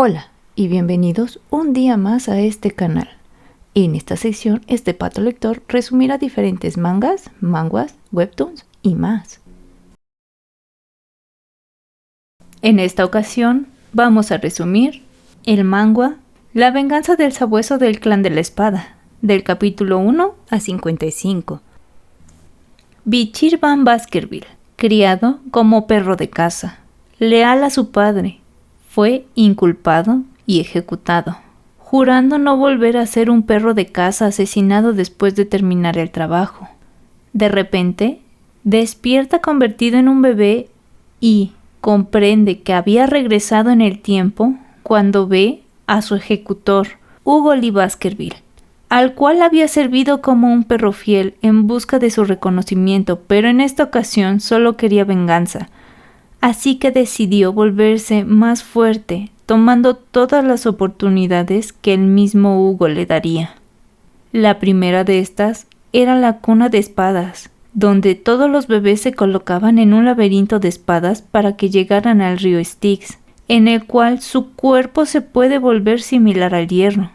Hola y bienvenidos un día más a este canal. En esta sección, este pato lector resumirá diferentes mangas, manhwas, webtoons y más. En esta ocasión, vamos a resumir el manhwa La venganza del sabueso del clan de la espada, del capítulo 1 a 55. Bichir van Baskerville, criado como perro de caza, leal a su padre, fue inculpado y ejecutado, jurando no volver a ser un perro de caza asesinado después de terminar el trabajo. De repente, despierta convertido en un bebé y comprende que había regresado en el tiempo cuando ve a su ejecutor, Hugo Lee Baskerville, al cual había servido como un perro fiel en busca de su reconocimiento, pero en esta ocasión solo quería venganza. Así que decidió volverse más fuerte, tomando todas las oportunidades que el mismo Hugo le daría. La primera de estas era la cuna de espadas, donde todos los bebés se colocaban en un laberinto de espadas para que llegaran al río Styx, en el cual su cuerpo se puede volver similar al hierro.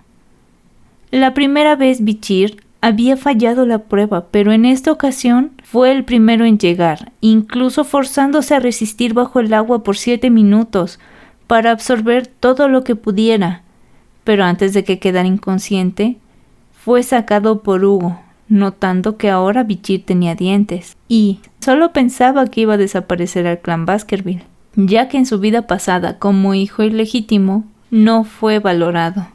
La primera vez Bichir había fallado la prueba, pero en esta ocasión fue el primero en llegar, incluso forzándose a resistir bajo el agua por 7 minutos para absorber todo lo que pudiera. Pero antes de que quedara inconsciente, fue sacado por Hugo, notando que ahora Bichir tenía dientes, y solo pensaba que iba a desaparecer al clan Baskerville, ya que en su vida pasada como hijo ilegítimo no fue valorado.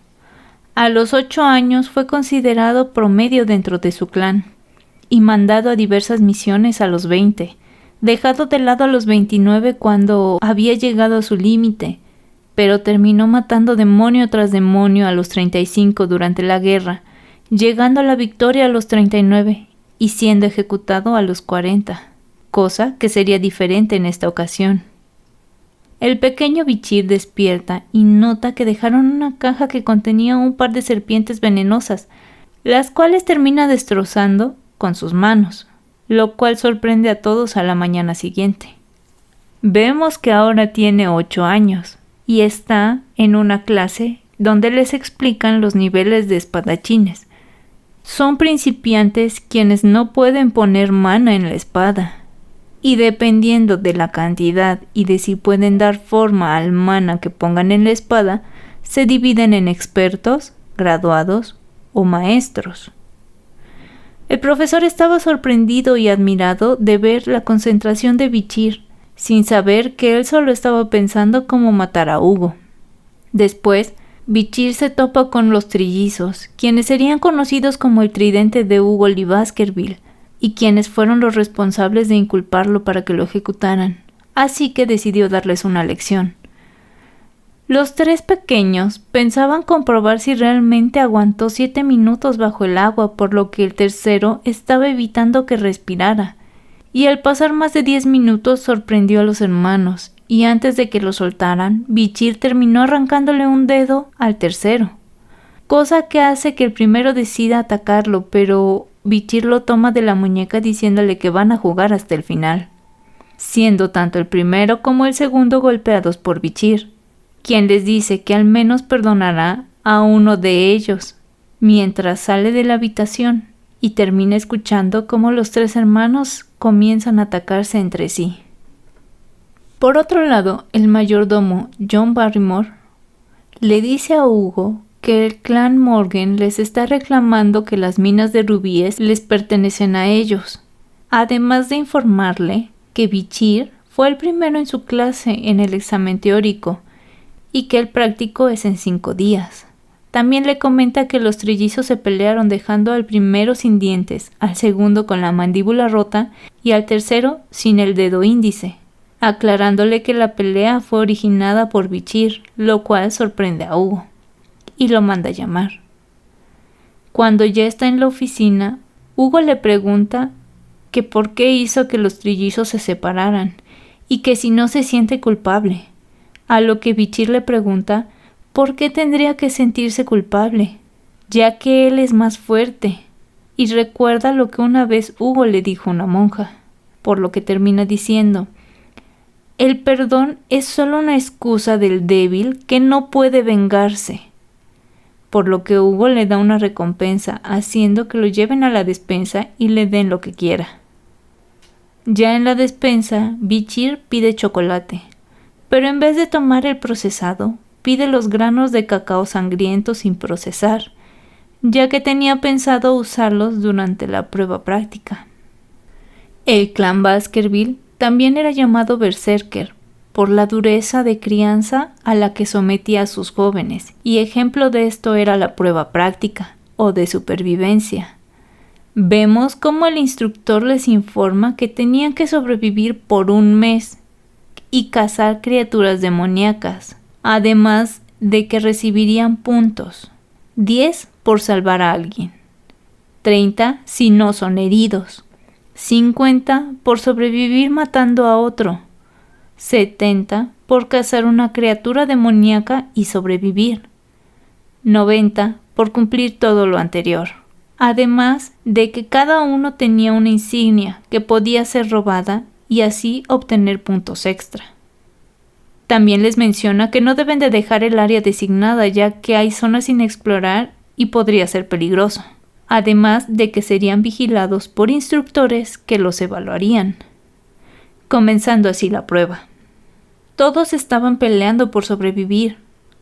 A los 8 años fue considerado promedio dentro de su clan y mandado a diversas misiones a los 20, dejado de lado a los 29 cuando había llegado a su límite, pero terminó matando demonio tras demonio a los 35 durante la guerra, llegando a la victoria a los 39 y siendo ejecutado a los 40, cosa que sería diferente en esta ocasión. El pequeño Bichir despierta y nota que dejaron una caja que contenía un par de serpientes venenosas, las cuales termina destrozando con sus manos, lo cual sorprende a todos a la mañana siguiente. Vemos que ahora tiene 8 años y está en una clase donde les explican los niveles de espadachines. Son principiantes quienes no pueden poner mana en la espada, y dependiendo de la cantidad y de si pueden dar forma al mana que pongan en la espada, se dividen en expertos, graduados o maestros. El profesor estaba sorprendido y admirado de ver la concentración de Bichir, sin saber que él solo estaba pensando cómo matar a Hugo. Después, Bichir se topa con los trillizos, quienes serían conocidos como el tridente de Hugo Lee Baskerville, y quienes fueron los responsables de inculparlo para que lo ejecutaran, así que decidió darles una lección. Los 3 pequeños pensaban comprobar si realmente aguantó 7 minutos bajo el agua, por lo que el tercero estaba evitando que respirara, y al pasar más de 10 minutos sorprendió a los hermanos, y antes de que lo soltaran, Bichir terminó arrancándole un dedo al tercero, cosa que hace que el primero decida atacarlo, pero Bichir lo toma de la muñeca diciéndole que van a jugar hasta el final, siendo tanto el primero como el segundo golpeados por Bichir, quien les dice que al menos perdonará a uno de ellos, mientras sale de la habitación y termina escuchando cómo los 3 hermanos comienzan a atacarse entre sí. Por otro lado, el mayordomo John Barrymore le dice a Hugo que el clan Morgan les está reclamando que las minas de rubíes les pertenecen a ellos, además de informarle que Bichir fue el primero en su clase en el examen teórico y que el práctico es en 5 días. También le comenta que los trillizos se pelearon dejando al primero sin dientes, al segundo con la mandíbula rota y al tercero sin el dedo índice, aclarándole que la pelea fue originada por Bichir, lo cual sorprende a Hugo y lo manda a llamar. Cuando ya está en la oficina, Hugo le pregunta que por qué hizo que los trillizos se separaran y que si no se siente culpable, a lo que Bichir le pregunta por qué tendría que sentirse culpable, ya que él es más fuerte, y recuerda lo que una vez Hugo le dijo a una monja, por lo que termina diciendo: el perdón es solo una excusa del débil que no puede vengarse. Por lo que Hugo le da una recompensa, haciendo que lo lleven a la despensa y le den lo que quiera. Ya en la despensa, Bichir pide chocolate, pero en vez de tomar el procesado, pide los granos de cacao sangriento sin procesar, ya que tenía pensado usarlos durante la prueba práctica. El clan Baskerville también era llamado Berserker, por la dureza de crianza a la que sometía a sus jóvenes, y ejemplo de esto era la prueba práctica, o de supervivencia. Vemos cómo el instructor les informa que tenían que sobrevivir por 1 mes y cazar criaturas demoníacas, además de que recibirían puntos, 10 por salvar a alguien, 30 si no son heridos, 50 por sobrevivir matando a otro, 70 por cazar una criatura demoníaca y sobrevivir, 90 por cumplir todo lo anterior. Además de que cada uno tenía una insignia que podía ser robada y así obtener puntos extra. También les menciona que no deben de dejar el área designada, ya que hay zonas sin explorar y podría ser peligroso. Además de que serían vigilados por instructores que los evaluarían. Comenzando así la prueba. Todos estaban peleando por sobrevivir,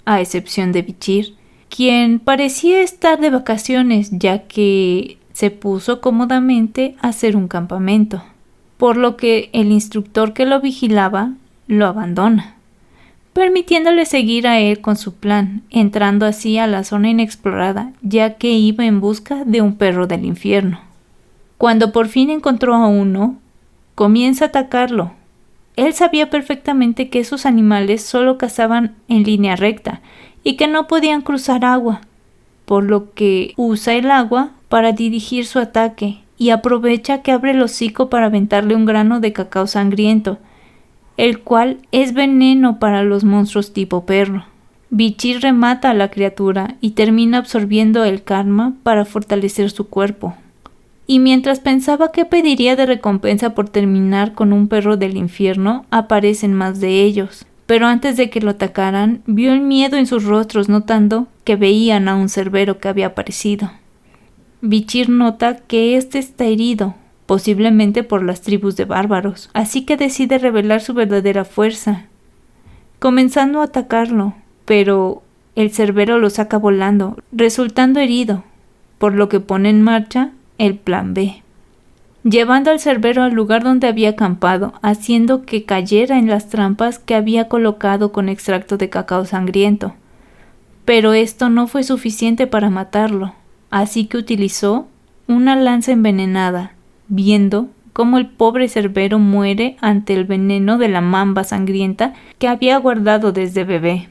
a excepción de Bichir, quien parecía estar de vacaciones, ya que se puso cómodamente a hacer un campamento, por lo que el instructor que lo vigilaba lo abandona, permitiéndole seguir a él con su plan, entrando así a la zona inexplorada, ya que iba en busca de un perro del infierno. Cuando por fin encontró a uno, comienza a atacarlo. Él sabía perfectamente que esos animales solo cazaban en línea recta y que no podían cruzar agua, por lo que usa el agua para dirigir su ataque y aprovecha que abre el hocico para aventarle un grano de cacao sangriento, el cual es veneno para los monstruos tipo perro. Bichir remata a la criatura y termina absorbiendo el karma para fortalecer su cuerpo. Y mientras pensaba qué pediría de recompensa por terminar con un perro del infierno, aparecen más de ellos. Pero antes de que lo atacaran, vio el miedo en sus rostros, notando que veían a un cerbero que había aparecido. Bichir nota que éste está herido, posiblemente por las tribus de bárbaros, así que decide revelar su verdadera fuerza, comenzando a atacarlo, pero el cerbero lo saca volando, resultando herido, por lo que pone en marcha el plan B. Llevando al cerbero al lugar donde había acampado, haciendo que cayera en las trampas que había colocado con extracto de cacao sangriento. Pero esto no fue suficiente para matarlo, así que utilizó una lanza envenenada, viendo cómo el pobre cerbero muere ante el veneno de la mamba sangrienta que había guardado desde bebé.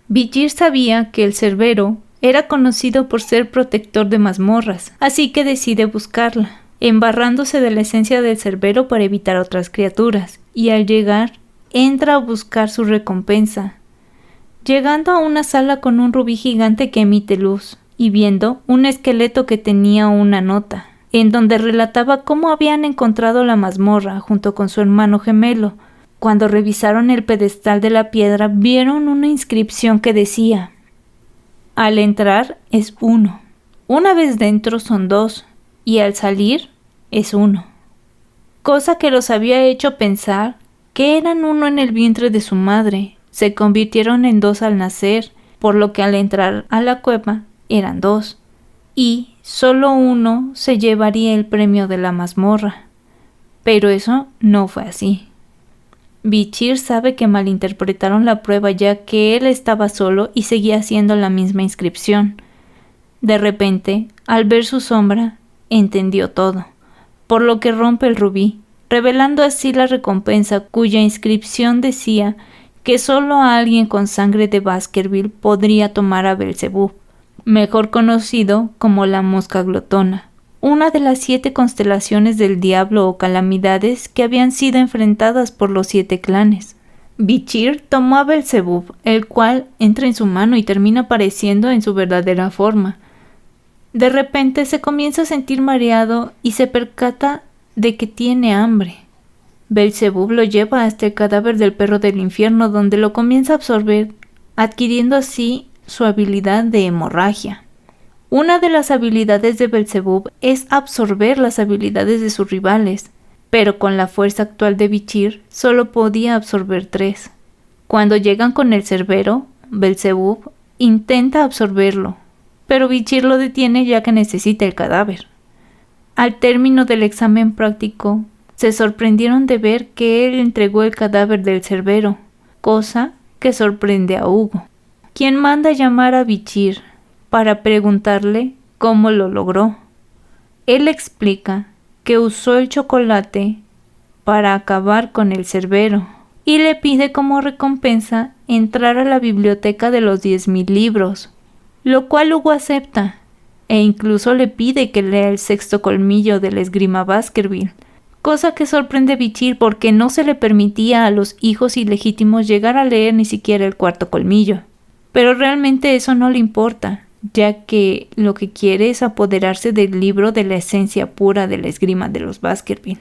Bichir sabía que el cerbero era conocido por ser protector de mazmorras, así que decide buscarla, embarrándose de la esencia del cerbero para evitar otras criaturas, y al llegar, entra a buscar su recompensa, llegando a una sala con un rubí gigante que emite luz, y viendo un esqueleto que tenía una nota, en donde relataba cómo habían encontrado la mazmorra junto con su hermano gemelo. Cuando revisaron el pedestal de la piedra, vieron una inscripción que decía: al entrar es 1, una vez dentro son 2, y al salir es 1. Cosa que los había hecho pensar que eran 1 en el vientre de su madre. Se convirtieron en 2 al nacer, por lo que al entrar a la cueva eran 2, y solo 1 se llevaría el premio de la mazmorra. Pero eso no fue así. Bichir sabe que malinterpretaron la prueba, ya que él estaba solo y seguía haciendo la misma inscripción. De repente, al ver su sombra, entendió todo, por lo que rompe el rubí, revelando así la recompensa, cuya inscripción decía que solo alguien con sangre de Baskerville podría tomar a Belzebub, mejor conocido como la mosca glotona, una de las 7 constelaciones del diablo o calamidades que habían sido enfrentadas por los 7 clanes. Bichir tomó a Belzebub, el cual entra en su mano y termina apareciendo en su verdadera forma. De repente se comienza a sentir mareado y se percata de que tiene hambre. Belzebub lo lleva hasta el cadáver del perro del infierno, donde lo comienza a absorber, adquiriendo así su habilidad de hemorragia. Una de las habilidades de Belzebub es absorber las habilidades de sus rivales, pero con la fuerza actual de Bichir solo podía absorber 3. Cuando llegan con el Cerbero, Belzebub intenta absorberlo, pero Bichir lo detiene ya que necesita el cadáver. Al término del examen práctico, se sorprendieron de ver que él entregó el cadáver del Cerbero, cosa que sorprende a Hugo, quien manda llamar a Bichir para preguntarle cómo lo logró. Él explica que usó el chocolate para acabar con el Cerbero y le pide como recompensa entrar a la biblioteca de los 10,000 libros, lo cual Hugo acepta, e incluso le pide que lea el 6º colmillo de la esgrima Baskerville, cosa que sorprende a Bichir porque no se le permitía a los hijos ilegítimos llegar a leer ni siquiera el 4º colmillo. Pero realmente eso no le importa, ya que lo que quiere es apoderarse del libro de la esencia pura de la esgrima de los Baskerville.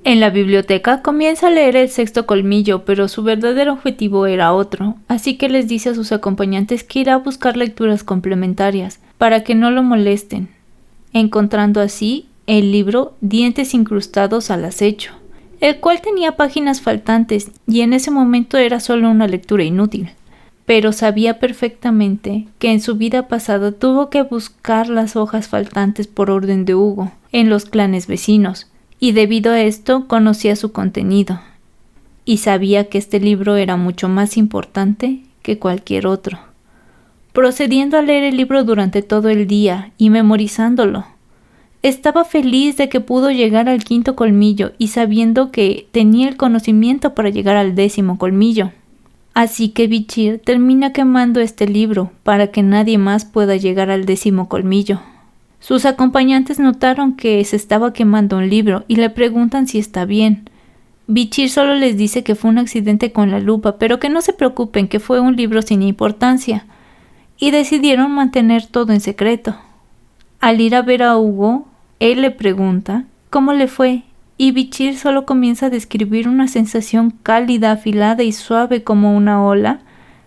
En la biblioteca comienza a leer el 6º colmillo, pero su verdadero objetivo era otro, así que les dice a sus acompañantes que irá a buscar lecturas complementarias, para que no lo molesten, encontrando así el libro Dientes incrustados al acecho, el cual tenía páginas faltantes y en ese momento era solo una lectura inútil. Pero sabía perfectamente que en su vida pasada tuvo que buscar las hojas faltantes por orden de Hugo en los clanes vecinos, y debido a esto conocía su contenido, y sabía que este libro era mucho más importante que cualquier otro, procediendo a leer el libro durante todo el día y memorizándolo. Estaba feliz de que pudo llegar al 5º colmillo y sabiendo que tenía el conocimiento para llegar al 10º colmillo. Así que Bichir termina quemando este libro para que nadie más pueda llegar al 10º colmillo. Sus acompañantes notaron que se estaba quemando un libro y le preguntan si está bien. Bichir solo les dice que fue un accidente con la lupa, pero que no se preocupen, que fue un libro sin importancia, y decidieron mantener todo en secreto. Al ir a ver a Hugo, él le pregunta cómo le fue, y Bichir solo comienza a describir una sensación cálida, afilada y suave como una ola,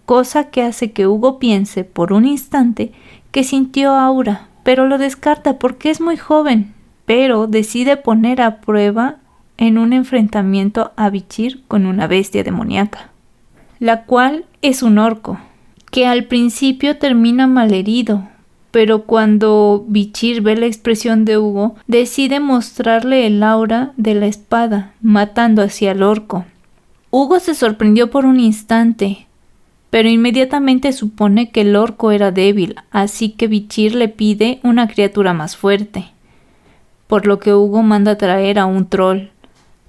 cosa que hace que Hugo piense por un instante que sintió aura, pero lo descarta porque es muy joven, pero decide poner a prueba en un enfrentamiento a Bichir con una bestia demoníaca, la cual es un orco, que al principio termina malherido, pero cuando Bichir ve la expresión de Hugo, decide mostrarle el aura de la espada, matando así al orco. Hugo se sorprendió por un instante, pero inmediatamente supone que el orco era débil, así que Bichir le pide una criatura más fuerte, por lo que Hugo manda traer a un troll,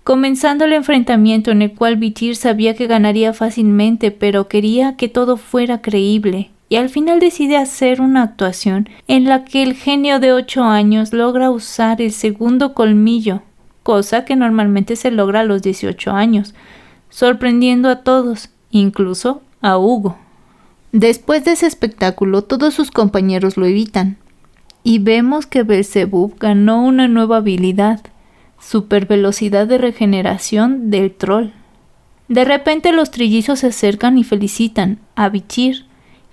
comenzando el enfrentamiento en el cual Bichir sabía que ganaría fácilmente, pero quería que todo fuera creíble, y al final decide hacer una actuación en la que el genio de 8 años logra usar el 2º colmillo, cosa que normalmente se logra a los 18 años, sorprendiendo a todos, incluso a Hugo. Después de ese espectáculo, todos sus compañeros lo evitan, y vemos que Belzebub ganó una nueva habilidad, supervelocidad de regeneración del troll. De repente los trillizos se acercan y felicitan a Bichir,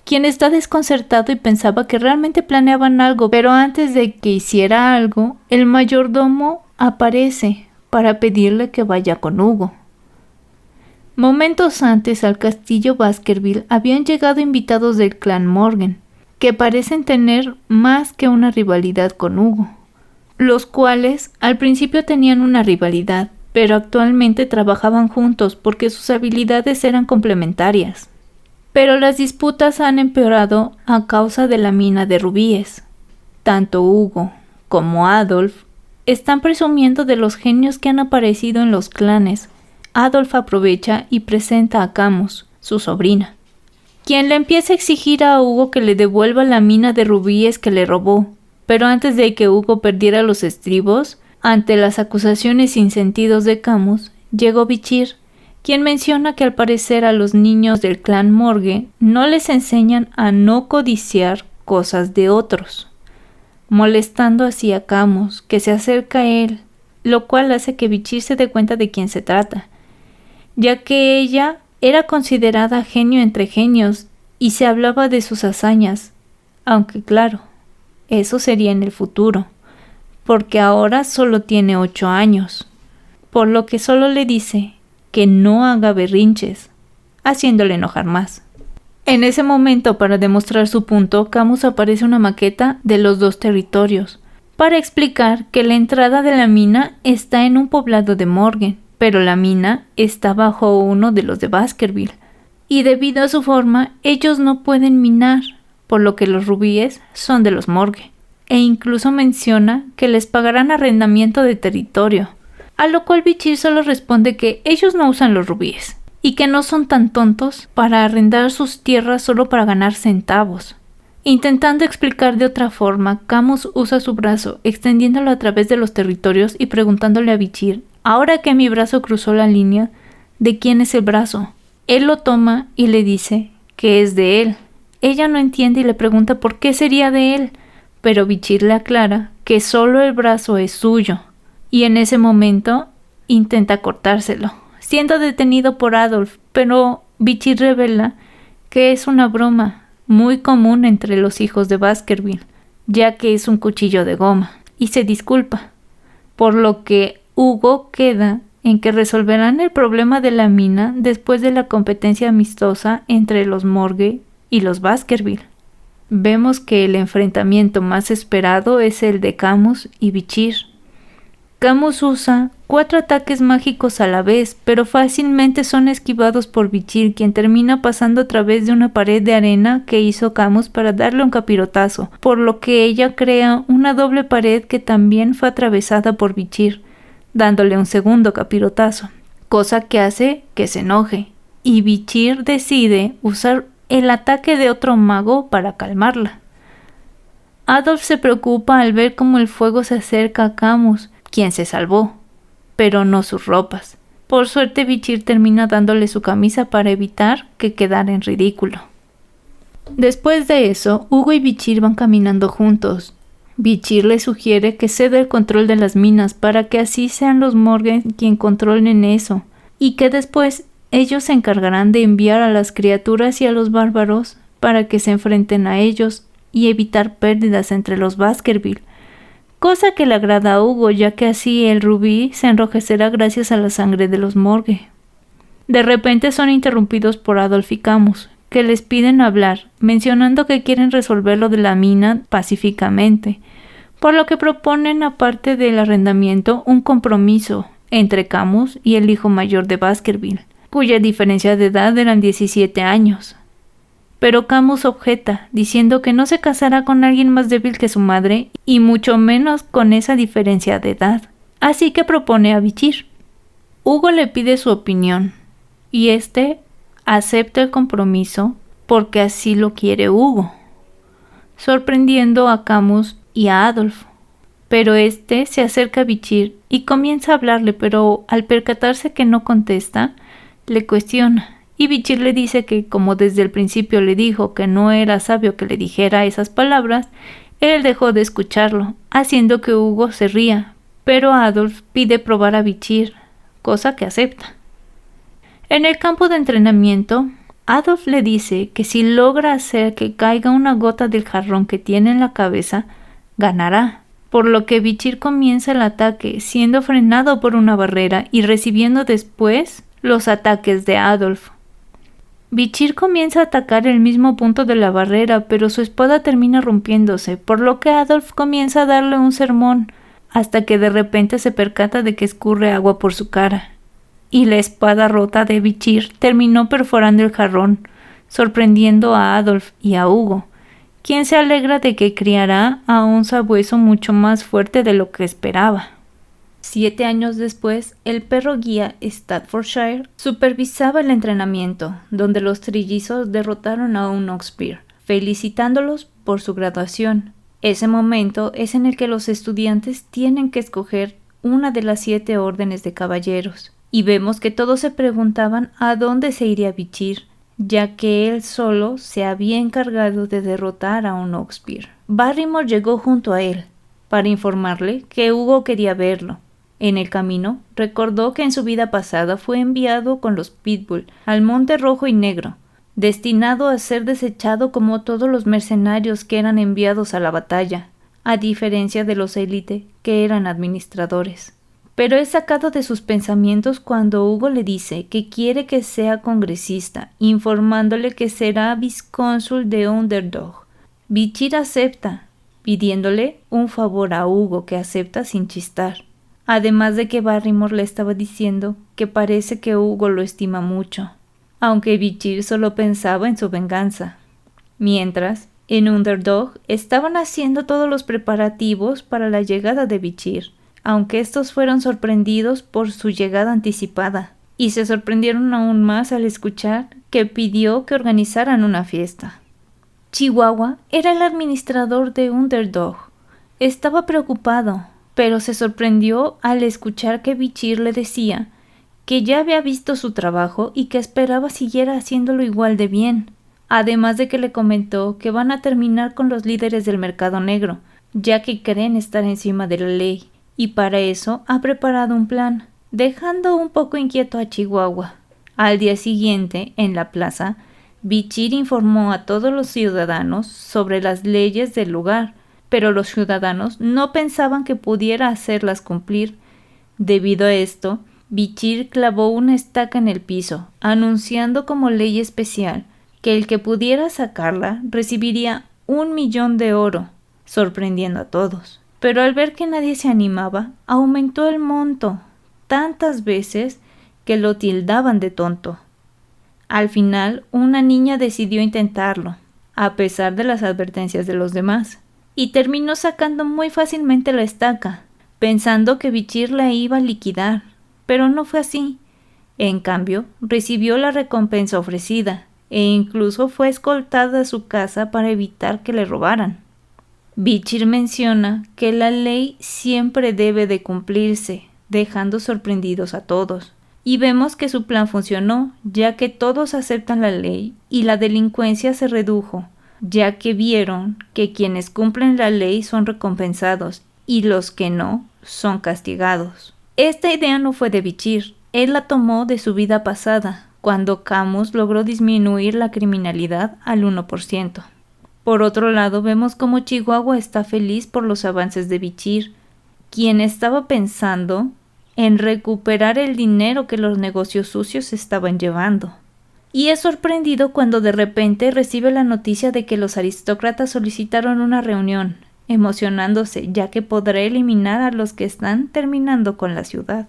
quien está desconcertado y pensaba que realmente planeaban algo, pero antes de que hiciera algo, el mayordomo aparece para pedirle que vaya con Hugo. Momentos antes al castillo Baskerville habían llegado invitados del clan Morgan, que parecen tener más que una rivalidad con Hugo, los cuales al principio tenían una rivalidad, pero actualmente trabajaban juntos porque sus habilidades eran complementarias. Pero las disputas han empeorado a causa de la mina de rubíes. Tanto Hugo como Adolf están presumiendo de los genios que han aparecido en los clanes. Adolf aprovecha y presenta a Camus, su sobrina, quien le empieza a exigir a Hugo que le devuelva la mina de rubíes que le robó, pero antes de que Hugo perdiera los estribos, ante las acusaciones sin sentidos de Camus, llegó Bichir, quien menciona que al parecer a los niños del clan Morgue no les enseñan a no codiciar cosas de otros, molestando así a Camus, que se acerca a él, lo cual hace que Bichir se dé cuenta de quién se trata, ya que ella era considerada genio entre genios y se hablaba de sus hazañas, aunque claro, eso sería en el futuro, porque ahora solo tiene 8 años, por lo que solo le dice que no haga berrinches, haciéndole enojar más. En ese momento, para demostrar su punto, Camus aparece una maqueta de los dos territorios, para explicar que la entrada de la mina está en un poblado de Morgue, pero la mina está bajo uno de los de Baskerville, y debido a su forma, ellos no pueden minar, por lo que los rubíes son de los Morgue, e incluso menciona que les pagarán arrendamiento de territorio, a lo cual Bichir solo responde que ellos no usan los rubíes, y que no son tan tontos para arrendar sus tierras solo para ganar centavos. Intentando explicar de otra forma, Camus usa su brazo, extendiéndolo a través de los territorios y preguntándole a Bichir, ahora que mi brazo cruzó la línea, ¿de quién es el brazo? Él lo toma y le dice que es de él. Ella no entiende y le pregunta por qué sería de él, pero Bichir le aclara que solo el brazo es suyo, y en ese momento intenta cortárselo, siendo detenido por Adolf, pero Bichir revela que es una broma muy común entre los hijos de Baskerville, ya que es un cuchillo de goma, y se disculpa, por lo que Hugo queda en que resolverán el problema de la mina después de la competencia amistosa entre los Morgue y los Baskerville. Vemos que el enfrentamiento más esperado es el de Camus y Bichir. Camus usa 4 ataques mágicos a la vez, pero fácilmente son esquivados por Bichir, quien termina pasando a través de una pared de arena que hizo Camus para darle un capirotazo, por lo que ella crea una doble pared que también fue atravesada por Bichir, dándole un segundo capirotazo, cosa que hace que se enoje, y Bichir decide usar el ataque de otro mago para calmarla. Adolf se preocupa al ver cómo el fuego se acerca a Camus, quien se salvó, pero no sus ropas. Por suerte Bichir termina dándole su camisa para evitar que quedara en ridículo. Después de eso, Hugo y Bichir van caminando juntos. Bichir le sugiere que ceda el control de las minas para que así sean los Morgue quien controlen eso, y que después ellos se encargarán de enviar a las criaturas y a los bárbaros para que se enfrenten a ellos y evitar pérdidas entre los Baskerville, cosa que le agrada a Hugo, ya que así el rubí se enrojecerá gracias a la sangre de los Morgue. De repente son interrumpidos por Adolf y Camus, que les piden hablar, mencionando que quieren resolver lo de la mina pacíficamente, por lo que proponen, aparte del arrendamiento, un compromiso entre Camus y el hijo mayor de Baskerville, cuya diferencia de edad eran 17 años. Pero Camus objeta, diciendo que no se casará con alguien más débil que su madre, y mucho menos con esa diferencia de edad. Así que propone a Bichir. Hugo le pide su opinión, y este acepta el compromiso porque así lo quiere Hugo, sorprendiendo a Camus y a Adolf. Pero este se acerca a Bichir y comienza a hablarle, pero al percatarse que no contesta, le cuestiona. Y Bichir le dice que como desde el principio le dijo que no era sabio que le dijera esas palabras, él dejó de escucharlo, haciendo que Hugo se ría, pero Adolf pide probar a Bichir, cosa que acepta. En el campo de entrenamiento, Adolf le dice que si logra hacer que caiga una gota del jarrón que tiene en la cabeza, ganará, por lo que Bichir comienza el ataque, siendo frenado por una barrera y recibiendo después los ataques de Adolf. Bichir comienza a atacar el mismo punto de la barrera, pero su espada termina rompiéndose, por lo que Adolf comienza a darle un sermón, hasta que de repente se percata de que escurre agua por su cara, y la espada rota de Bichir terminó perforando el jarrón, sorprendiendo a Adolf y a Hugo, quien se alegra de que criará a un sabueso mucho más fuerte de lo que esperaba. 7 años después, el perro guía Staffordshire supervisaba el entrenamiento, donde los trillizos derrotaron a un Oxpear, felicitándolos por su graduación. Ese momento es en el que los estudiantes tienen que escoger una de las 7 órdenes de caballeros, y vemos que todos se preguntaban a dónde se iría Bichir, ya que él solo se había encargado de derrotar a un Oxpear. Barrymore llegó junto a él, para informarle que Hugo quería verlo, En el camino, recordó que en su vida pasada fue enviado con los Pitbull al Monte Rojo y Negro, destinado a ser desechado como todos los mercenarios que eran enviados a la batalla, a diferencia de los élite que eran administradores. Pero es sacado de sus pensamientos cuando Hugo le dice que quiere que sea congresista, informándole que será vizcónsul de Underdog. Bichir acepta, pidiéndole un favor a Hugo que acepta sin chistar. Además de que Barrymore le estaba diciendo que parece que Hugo lo estima mucho, aunque Bichir solo pensaba en su venganza. Mientras, en Underdog estaban haciendo todos los preparativos para la llegada de Bichir, aunque estos fueron sorprendidos por su llegada anticipada, y se sorprendieron aún más al escuchar que pidió que organizaran una fiesta. Chihuahua era el administrador de Underdog. Estaba preocupado, pero se sorprendió al escuchar que Bichir le decía que ya había visto su trabajo y que esperaba siguiera haciéndolo igual de bien, además de que le comentó que van a terminar con los líderes del mercado negro, ya que creen estar encima de la ley, y para eso ha preparado un plan, dejando un poco inquieto a Chihuahua. Al día siguiente, en la plaza, Bichir informó a todos los ciudadanos sobre las leyes del lugar, pero los ciudadanos no pensaban que pudiera hacerlas cumplir. Debido a esto, Bichir clavó una estaca en el piso, anunciando como ley especial que el que pudiera sacarla recibiría 1,000,000 de oro, sorprendiendo a todos. Pero al ver que nadie se animaba, aumentó el monto tantas veces que lo tildaban de tonto. Al final, una niña decidió intentarlo, a pesar de las advertencias de los demás, y terminó sacando muy fácilmente la estaca, pensando que Bichir la iba a liquidar, pero no fue así. En cambio, recibió la recompensa ofrecida, e incluso fue escoltada a su casa para evitar que le robaran. Bichir menciona que la ley siempre debe de cumplirse, dejando sorprendidos a todos. Y vemos que su plan funcionó, ya que todos aceptan la ley y la delincuencia se redujo, ya que vieron que quienes cumplen la ley son recompensados y los que no son castigados. Esta idea no fue de Bichir, él la tomó de su vida pasada, cuando Camus logró disminuir la criminalidad al 1%. Por otro lado, vemos cómo Chihuahua está feliz por los avances de Bichir, quien estaba pensando en recuperar el dinero que los negocios sucios estaban llevando. Y es sorprendido cuando de repente recibe la noticia de que los aristócratas solicitaron una reunión, emocionándose ya que podrá eliminar a los que están terminando con la ciudad.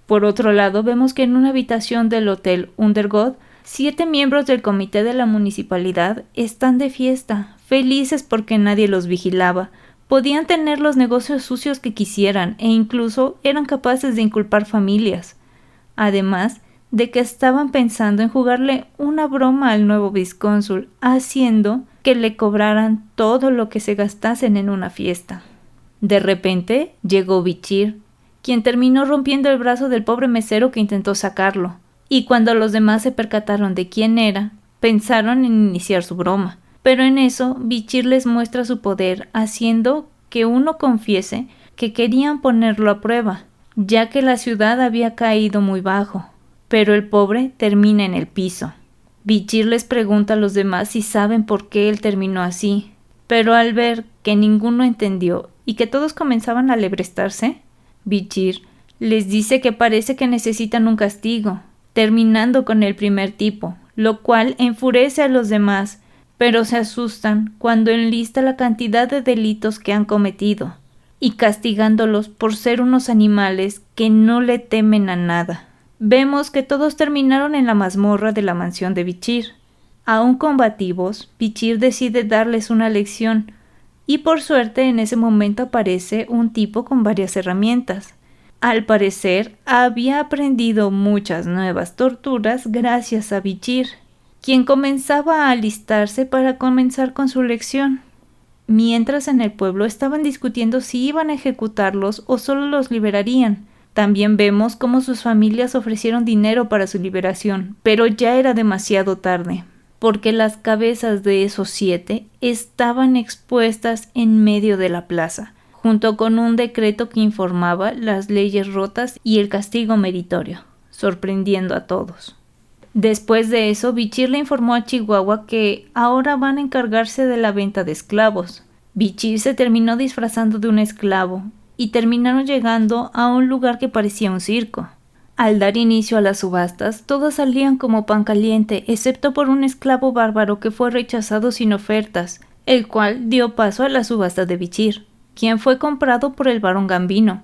Por otro lado, vemos que en una habitación del Hotel Undergod, 7 miembros del comité de la municipalidad están de fiesta, felices porque nadie los vigilaba. Podían tener los negocios sucios que quisieran e incluso eran capaces de inculpar familias. Además de que estaban pensando en jugarle una broma al nuevo vizcónsul, haciendo que le cobraran todo lo que se gastasen en una fiesta. De repente llegó Bichir, quien terminó rompiendo el brazo del pobre mesero que intentó sacarlo, y cuando los demás se percataron de quién era, pensaron en iniciar su broma. Pero en eso, Bichir les muestra su poder, haciendo que uno confiese que querían ponerlo a prueba, ya que la ciudad había caído muy bajo, pero el pobre termina en el piso. Bichir les pregunta a los demás si saben por qué él terminó así, pero al ver que ninguno entendió y que todos comenzaban a alebrestarse, Bichir les dice que parece que necesitan un castigo, terminando con el primer tipo, lo cual enfurece a los demás, pero se asustan cuando enlista la cantidad de delitos que han cometido, y castigándolos por ser unos animales que no le temen a nada. Vemos que todos terminaron en la mazmorra de la mansión de Bichir. Aún combativos, Bichir decide darles una lección, y por suerte en ese momento aparece un tipo con varias herramientas. Al parecer, había aprendido muchas nuevas torturas gracias a Bichir, quien comenzaba a alistarse para comenzar con su lección. Mientras en el pueblo estaban discutiendo si iban a ejecutarlos o solo los liberarían. También vemos cómo sus familias ofrecieron dinero para su liberación, pero ya era demasiado tarde, porque las cabezas de esos 7 estaban expuestas en medio de la plaza, junto con un decreto que informaba las leyes rotas y el castigo meritorio, sorprendiendo a todos. Después de eso, Bichir le informó a Chihuahua que ahora van a encargarse de la venta de esclavos. Bichir se terminó disfrazando de un esclavo y terminaron llegando a un lugar que parecía un circo. Al dar inicio a las subastas, todos salían como pan caliente, excepto por un esclavo bárbaro que fue rechazado sin ofertas, el cual dio paso a la subasta de Bichir, quien fue comprado por el barón Gambino.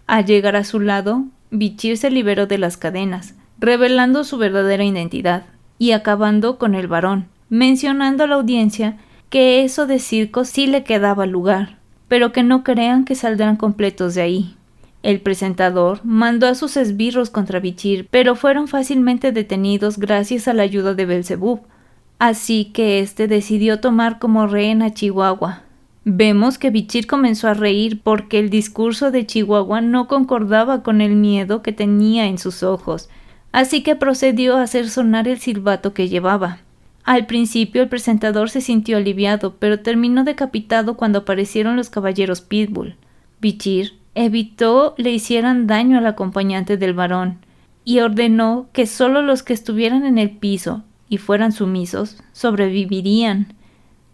Al llegar a su lado, Bichir se liberó de las cadenas, revelando su verdadera identidad y acabando con el barón, mencionando a la audiencia que eso de circo sí le quedaba lugar, pero que no crean que saldrán completos de ahí. El presentador mandó a sus esbirros contra Bichir, pero fueron fácilmente detenidos gracias a la ayuda de Belzebub, así que éste decidió tomar como rehén a Chihuahua. Vemos que Bichir comenzó a reír porque el discurso de Chihuahua no concordaba con el miedo que tenía en sus ojos, así que procedió a hacer sonar el silbato que llevaba. Al principio el presentador se sintió aliviado, pero terminó decapitado cuando aparecieron los caballeros Pitbull. Bichir evitó le hicieran daño al acompañante del varón y ordenó que solo los que estuvieran en el piso y fueran sumisos sobrevivirían.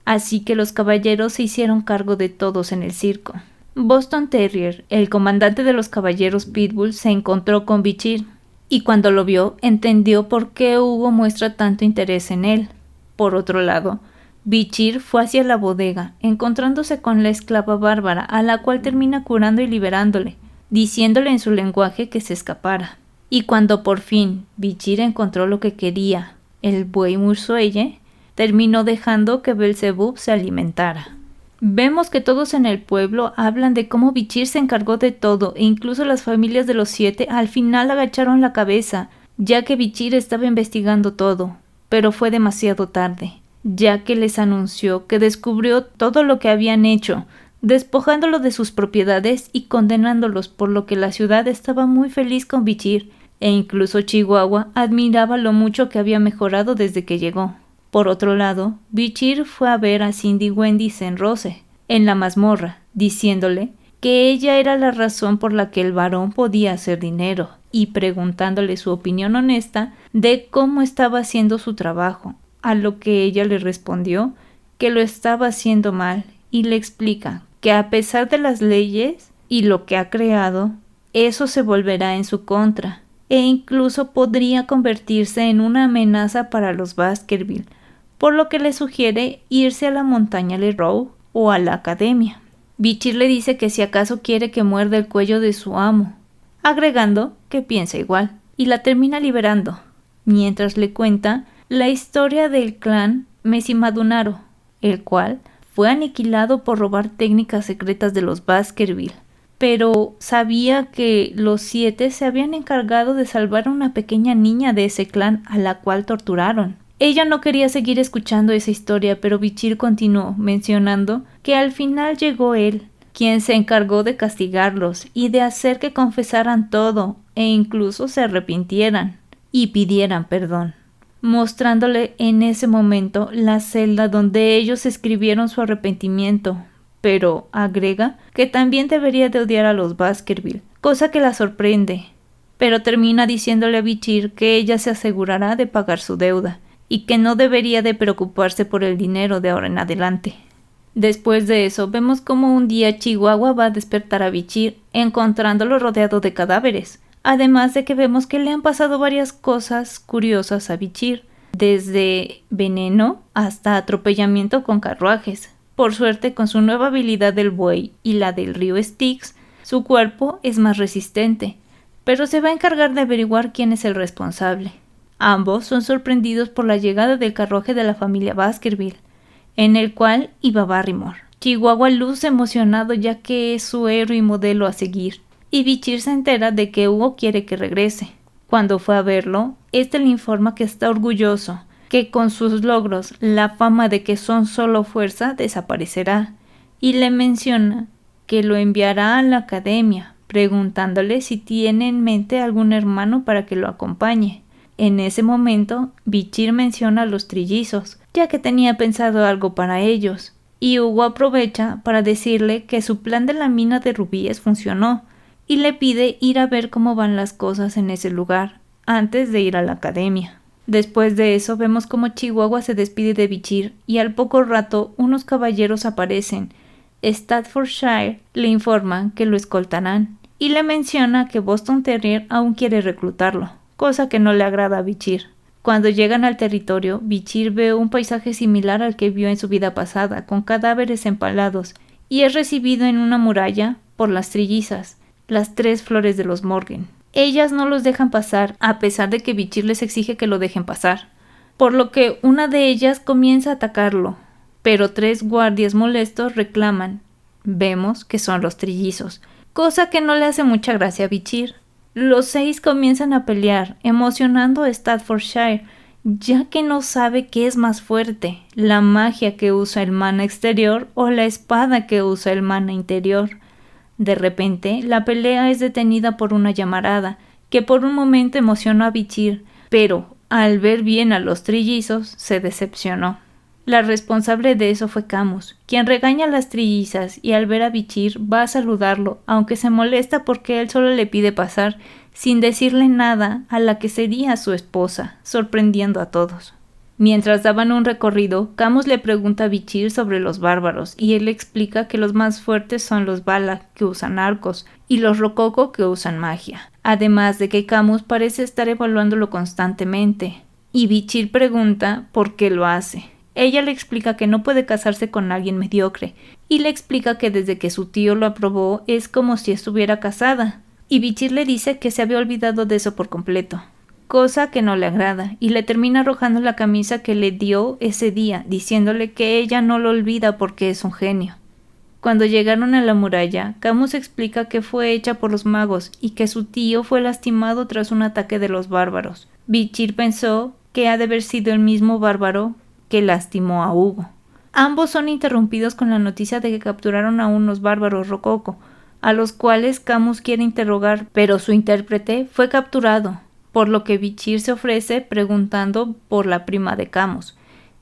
Así que los caballeros se hicieron cargo de todos en el circo. Boston Terrier, el comandante de los caballeros Pitbull, se encontró con Bichir y cuando lo vio entendió por qué Hugo muestra tanto interés en él. Por otro lado, Bichir fue hacia la bodega, encontrándose con la esclava bárbara, a la cual termina curando y liberándole, diciéndole en su lenguaje que se escapara. Y cuando por fin Bichir encontró lo que quería, el buey Mursuelle, terminó dejando que Belzebub se alimentara. Vemos que todos en el pueblo hablan de cómo Bichir se encargó de todo e incluso las familias de los 7 al final agacharon la cabeza, ya que Bichir estaba investigando todo, pero fue demasiado tarde, ya que les anunció que descubrió todo lo que habían hecho, despojándolo de sus propiedades y condenándolos, por lo que la ciudad estaba muy feliz con Bichir, e incluso Chihuahua admiraba lo mucho que había mejorado desde que llegó. Por otro lado, Bichir fue a ver a Cindy Wendy Senrose en la mazmorra, diciéndole que ella era la razón por la que el varón podía hacer dinero y preguntándole su opinión honesta de cómo estaba haciendo su trabajo, a lo que ella le respondió que lo estaba haciendo mal y le explica que a pesar de las leyes y lo que ha creado, eso se volverá en su contra e incluso podría convertirse en una amenaza para los Baskerville, por lo que le sugiere irse a la montaña Leroux o a la academia. Bichir le dice que si acaso quiere que muerda el cuello de su amo, agregando que piensa igual, y la termina liberando, mientras le cuenta la historia del clan Mesimadunaro, el cual fue aniquilado por robar técnicas secretas de los Baskerville, pero sabía que los 7 se habían encargado de salvar a una pequeña niña de ese clan a la cual torturaron. Ella no quería seguir escuchando esa historia, pero Bichir continuó mencionando que al final llegó él, quien se encargó de castigarlos y de hacer que confesaran todo e incluso se arrepintieran y pidieran perdón, mostrándole en ese momento la celda donde ellos escribieron su arrepentimiento, pero agrega que también debería de odiar a los Baskerville, cosa que la sorprende, pero termina diciéndole a Bichir que ella se asegurará de pagar su deuda y que no debería de preocuparse por el dinero de ahora en adelante. Después de eso, vemos como un día Chihuahua va a despertar a Bichir, encontrándolo rodeado de cadáveres, además de que vemos que le han pasado varias cosas curiosas a Bichir, desde veneno hasta atropellamiento con carruajes. Por suerte, con su nueva habilidad del buey y la del río Styx, su cuerpo es más resistente, pero se va a encargar de averiguar quién es el responsable. Ambos son sorprendidos por la llegada del carruaje de la familia Baskerville, en el cual iba Barrymore. Chihuahua luce emocionado ya que es su héroe y modelo a seguir, y Bichir se entera de que Hugo quiere que regrese. Cuando fue a verlo, este le informa que está orgulloso, que con sus logros la fama de que son solo fuerza desaparecerá, y le menciona que lo enviará a la academia, preguntándole si tiene en mente algún hermano para que lo acompañe. En ese momento, Bichir menciona a los trillizos, ya que tenía pensado algo para ellos, y Hugo aprovecha para decirle que su plan de la mina de rubíes funcionó y le pide ir a ver cómo van las cosas en ese lugar antes de ir a la academia. Después de eso vemos cómo Chihuahua se despide de Bichir y al poco rato unos caballeros aparecen. Staffordshire le informa que lo escoltarán y le menciona que Boston Terrier aún quiere reclutarlo, cosa que no le agrada a Bichir. Cuando llegan al territorio, Bichir ve un paisaje similar al que vio en su vida pasada, con cadáveres empalados, y es recibido en una muralla por las trillizas, las 3 flores de los Morgan. Ellas no los dejan pasar, a pesar de que Bichir les exige que lo dejen pasar, por lo que una de ellas comienza a atacarlo, pero 3 guardias molestos reclaman. Vemos que son los trillizos, cosa que no le hace mucha gracia a Bichir. Los 6 comienzan a pelear, emocionando a Staffordshire, ya que no sabe qué es más fuerte, la magia que usa el mana exterior o la espada que usa el mana interior. De repente, la pelea es detenida por una llamarada, que por un momento emocionó a Bichir, pero al ver bien a los trillizos, se decepcionó. La responsable de eso fue Camus, quien regaña a las trillizas y al ver a Bichir va a saludarlo, aunque se molesta porque él solo le pide pasar, sin decirle nada a la que sería su esposa, sorprendiendo a todos. Mientras daban un recorrido, Camus le pregunta a Bichir sobre los bárbaros y él le explica que los más fuertes son los Bala, que usan arcos, y los Rococo, que usan magia. Además de que Camus parece estar evaluándolo constantemente, y Bichir pregunta por qué lo hace. Ella le explica que no puede casarse con alguien mediocre, y le explica que desde que su tío lo aprobó es como si estuviera casada, y Bichir le dice que se había olvidado de eso por completo, cosa que no le agrada, y le termina arrojando la camisa que le dio ese día, diciéndole que ella no lo olvida porque es un genio. Cuando llegaron a la muralla, Camus explica que fue hecha por los magos y que su tío fue lastimado tras un ataque de los bárbaros. Bichir pensó que ha de haber sido el mismo bárbaro que lastimó a Hugo. Ambos son interrumpidos con la noticia de que capturaron a unos bárbaros Rococo, a los cuales Camus quiere interrogar, pero su intérprete fue capturado, por lo que Bichir se ofrece preguntando por la prima de Camus,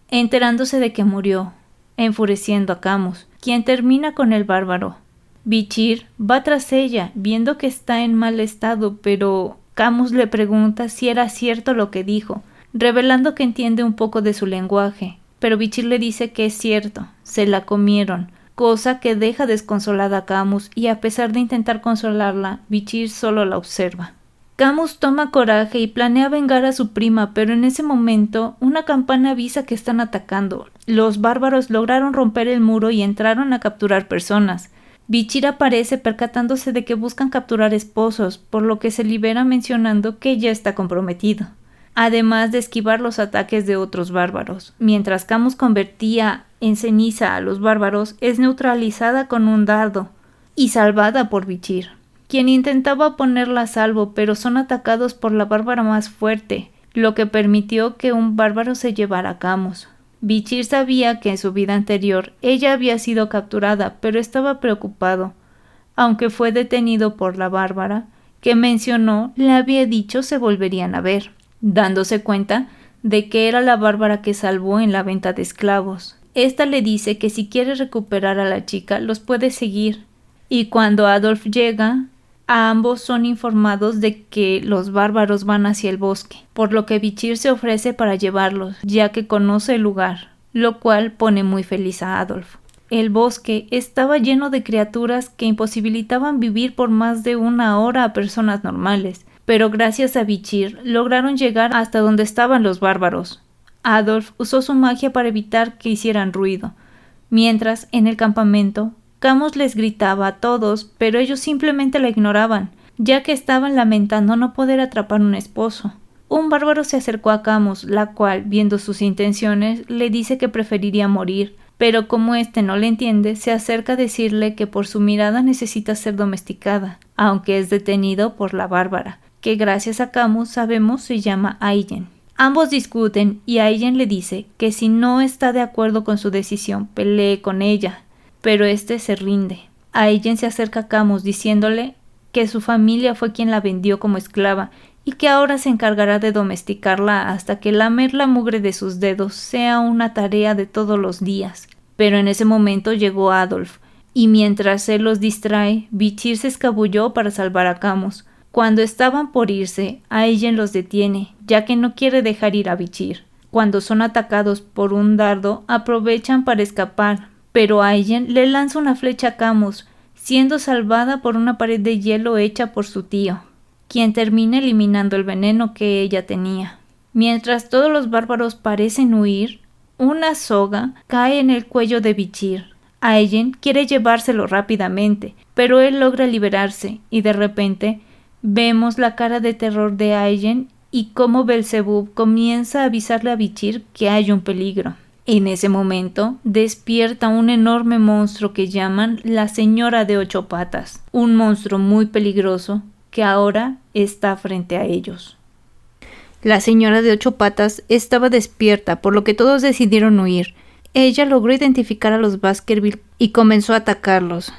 enterándose de que murió, enfureciendo a Camus, quien termina con el bárbaro. Bichir va tras ella, viendo que está en mal estado, pero Camus le pregunta si era cierto lo que dijo, revelando que entiende un poco de su lenguaje, pero Bichir le dice que es cierto, se la comieron, cosa que deja desconsolada a Camus y a pesar de intentar consolarla, Bichir solo la observa. Camus toma coraje y planea vengar a su prima, pero en ese momento una campana avisa que están atacando. Los bárbaros lograron romper el muro y entraron a capturar personas. Bichir aparece percatándose de que buscan capturar esposos, por lo que se libera mencionando que ya está comprometido, además de esquivar los ataques de otros bárbaros. Mientras Camus convertía en ceniza a los bárbaros, es neutralizada con un dardo y salvada por Bichir, quien intentaba ponerla a salvo, pero son atacados por la bárbara más fuerte, lo que permitió que un bárbaro se llevara a Camus. Bichir sabía que en su vida anterior ella había sido capturada, pero estaba preocupado, aunque fue detenido por la bárbara, que mencionó le había dicho se volverían a ver, dándose cuenta de que era la bárbara que salvó en la venta de esclavos. Esta le dice que si quiere recuperar a la chica los puede seguir, y cuando Adolf llega, a ambos son informados de que los bárbaros van hacia el bosque, por lo que Bichir se ofrece para llevarlos, ya que conoce el lugar, lo cual pone muy feliz a Adolf. El bosque estaba lleno de criaturas que imposibilitaban vivir por más de una hora a personas normales, pero gracias a Bichir lograron llegar hasta donde estaban los bárbaros. Adolf usó su magia para evitar que hicieran ruido, mientras en el campamento Camus les gritaba a todos, pero ellos simplemente la ignoraban, ya que estaban lamentando no poder atrapar un esposo. Un bárbaro se acercó a Camus, la cual, viendo sus intenciones, le dice que preferiría morir, pero como éste no le entiende, se acerca a decirle que por su mirada necesita ser domesticada, aunque es detenido por la bárbara, que gracias a Camus sabemos se llama Aiden. Ambos discuten y Aiden le dice que si no está de acuerdo con su decisión, pelee con ella, pero este se rinde. Aiden se acerca a Camus diciéndole que su familia fue quien la vendió como esclava y que ahora se encargará de domesticarla hasta que lamer la mugre de sus dedos sea una tarea de todos los días. Pero en ese momento llegó Adolf, y mientras él los distrae, Bichir se escabulló para salvar a Camus. Cuando estaban por irse, Aillen los detiene, ya que no quiere dejar ir a Bichir. Cuando son atacados por un dardo, aprovechan para escapar, pero Aillen le lanza una flecha a Camus, siendo salvada por una pared de hielo hecha por su tío, quien termina eliminando el veneno que ella tenía. Mientras todos los bárbaros parecen huir, una soga cae en el cuello de Bichir. Aillen quiere llevárselo rápidamente, pero él logra liberarse, y de repente vemos la cara de terror de Aillen y cómo Belzebub comienza a avisarle a Bichir que hay un peligro. En ese momento despierta un enorme monstruo que llaman la Señora de 8 patas, un monstruo muy peligroso que ahora está frente a ellos. La Señora de 8 patas estaba despierta, por lo que todos decidieron huir. Ella logró identificar a los Baskerville y comenzó a atacarlos.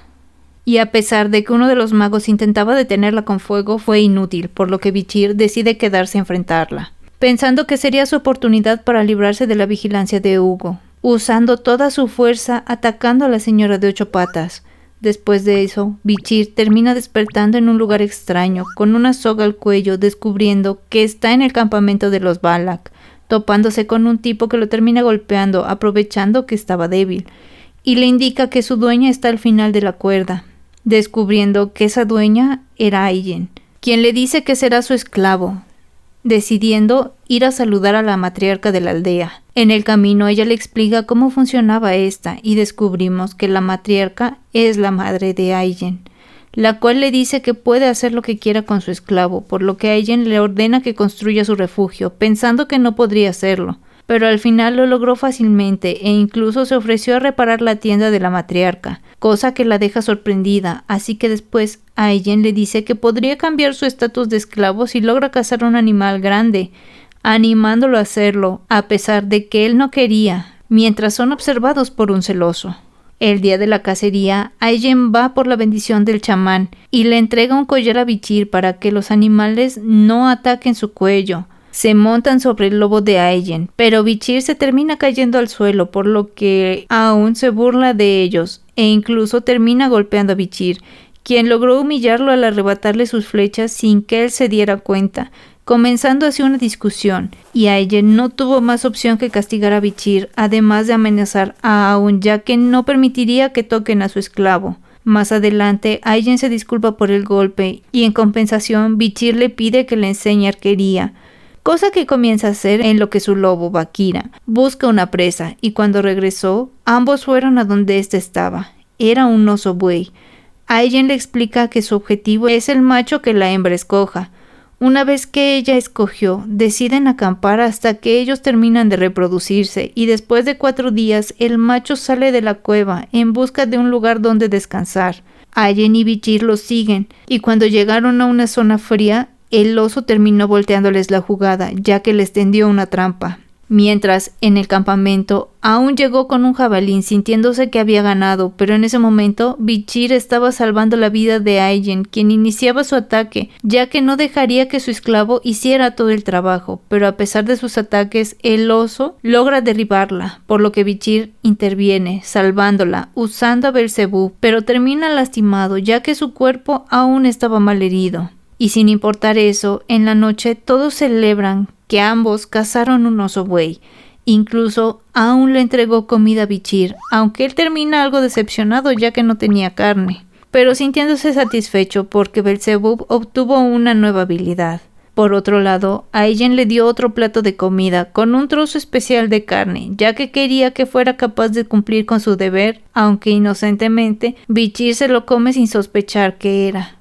Y a pesar de que uno de los magos intentaba detenerla con fuego, fue inútil, por lo que Bichir decide quedarse a enfrentarla, pensando que sería su oportunidad para librarse de la vigilancia de Hugo, usando toda su fuerza atacando a la Señora de 8 patas. Después de eso, Bichir termina despertando en un lugar extraño, con una soga al cuello, descubriendo que está en el campamento de los Balak, topándose con un tipo que lo termina golpeando, aprovechando que estaba débil, y le indica que su dueña está al final de la cuerda, descubriendo que esa dueña era Aillen, quien le dice que será su esclavo, decidiendo ir a saludar a la matriarca de la aldea. En el camino ella le explica cómo funcionaba esta y descubrimos que la matriarca es la madre de Aillen, la cual le dice que puede hacer lo que quiera con su esclavo, por lo que Aillen le ordena que construya su refugio, pensando que no podría hacerlo, pero al final lo logró fácilmente e incluso se ofreció a reparar la tienda de la matriarca, cosa que la deja sorprendida, así que después Aillen le dice que podría cambiar su estatus de esclavo si logra cazar un animal grande, animándolo a hacerlo, a pesar de que él no quería, mientras son observados por un celoso. El día de la cacería, Aillen va por la bendición del chamán y le entrega un collar a Bichir para que los animales no ataquen su cuello. Se montan sobre el lobo de Aillen, pero Bichir se termina cayendo al suelo, por lo que aún se burla de ellos, e incluso termina golpeando a Bichir, quien logró humillarlo al arrebatarle sus flechas sin que él se diera cuenta, comenzando así una discusión, y Aillen no tuvo más opción que castigar a Bichir, además de amenazar a Aun, ya que no permitiría que toquen a su esclavo. Más adelante, Aillen se disculpa por el golpe, y en compensación, Bichir le pide que le enseñe arquería, cosa que comienza a hacer en lo que su lobo, Bakira, busca una presa, y cuando regresó, ambos fueron a donde éste estaba. Era un oso buey. Aillen le explica que su objetivo es el macho que la hembra escoja. Una vez que ella escogió, deciden acampar hasta que ellos terminan de reproducirse, y después de 4 días, el macho sale de la cueva en busca de un lugar donde descansar. Aillen y Bichir los siguen, y cuando llegaron a una zona fría, el oso terminó volteándoles la jugada, ya que les tendió una trampa. Mientras, en el campamento, Aun llegó con un jabalí sintiéndose que había ganado, pero en ese momento, Bichir estaba salvando la vida de Aillen, quien iniciaba su ataque, ya que no dejaría que su esclavo hiciera todo el trabajo, pero a pesar de sus ataques, el oso logra derribarla, por lo que Bichir interviene, salvándola, usando a Belzebub, pero termina lastimado, ya que su cuerpo aún estaba mal herido. Y sin importar eso, en la noche todos celebran que ambos cazaron un oso buey. Incluso Aun le entregó comida a Bichir, aunque él termina algo decepcionado ya que no tenía carne, pero sintiéndose satisfecho porque Belzebub obtuvo una nueva habilidad. Por otro lado, Aillen le dio otro plato de comida con un trozo especial de carne, ya que quería que fuera capaz de cumplir con su deber, aunque inocentemente Bichir se lo come sin sospechar qué era.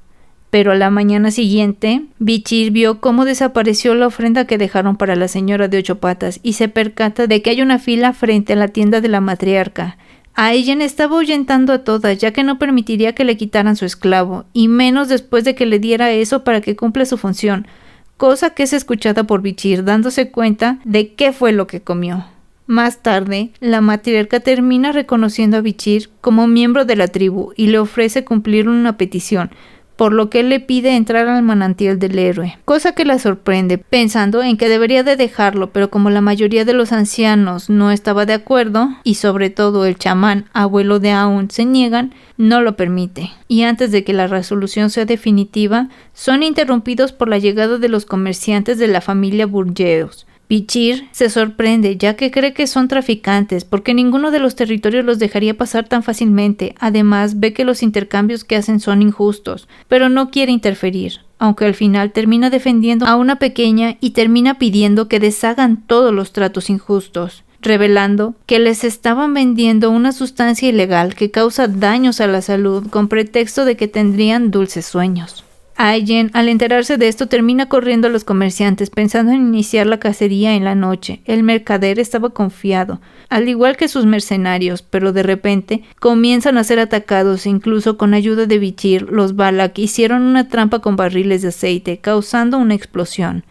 Pero a la mañana siguiente, Bichir vio cómo desapareció la ofrenda que dejaron para la Señora de 8 patas y se percata de que hay una fila frente a la tienda de la matriarca. Aillen estaba ahuyentando a todas, ya que no permitiría que le quitaran su esclavo, y menos después de que le diera eso para que cumpla su función, cosa que es escuchada por Bichir, dándose cuenta de qué fue lo que comió. Más tarde, la matriarca termina reconociendo a Bichir como miembro de la tribu y le ofrece cumplir una petición, por lo que él le pide entrar al manantial del héroe, cosa que la sorprende, pensando en que debería de dejarlo, pero como la mayoría de los ancianos no estaba de acuerdo, y sobre todo el chamán, abuelo de Aun, se niegan, no lo permite. Y antes de que la resolución sea definitiva, son interrumpidos por la llegada de los comerciantes de la familia Burgeos. Bichir se sorprende ya que cree que son traficantes porque ninguno de los territorios los dejaría pasar tan fácilmente. Además ve que los intercambios que hacen son injustos, pero no quiere interferir, aunque al final termina defendiendo a una pequeña y termina pidiendo que deshagan todos los tratos injustos, revelando que les estaban vendiendo una sustancia ilegal que causa daños a la salud con pretexto de que tendrían dulces sueños. Aijen, al enterarse de esto, termina corriendo a los comerciantes pensando en iniciar la cacería en la noche. El mercader estaba confiado, al igual que sus mercenarios, pero de repente comienzan a ser atacados. Incluso con ayuda de Bichir, los Balak hicieron una trampa con barriles de aceite, causando una explosión.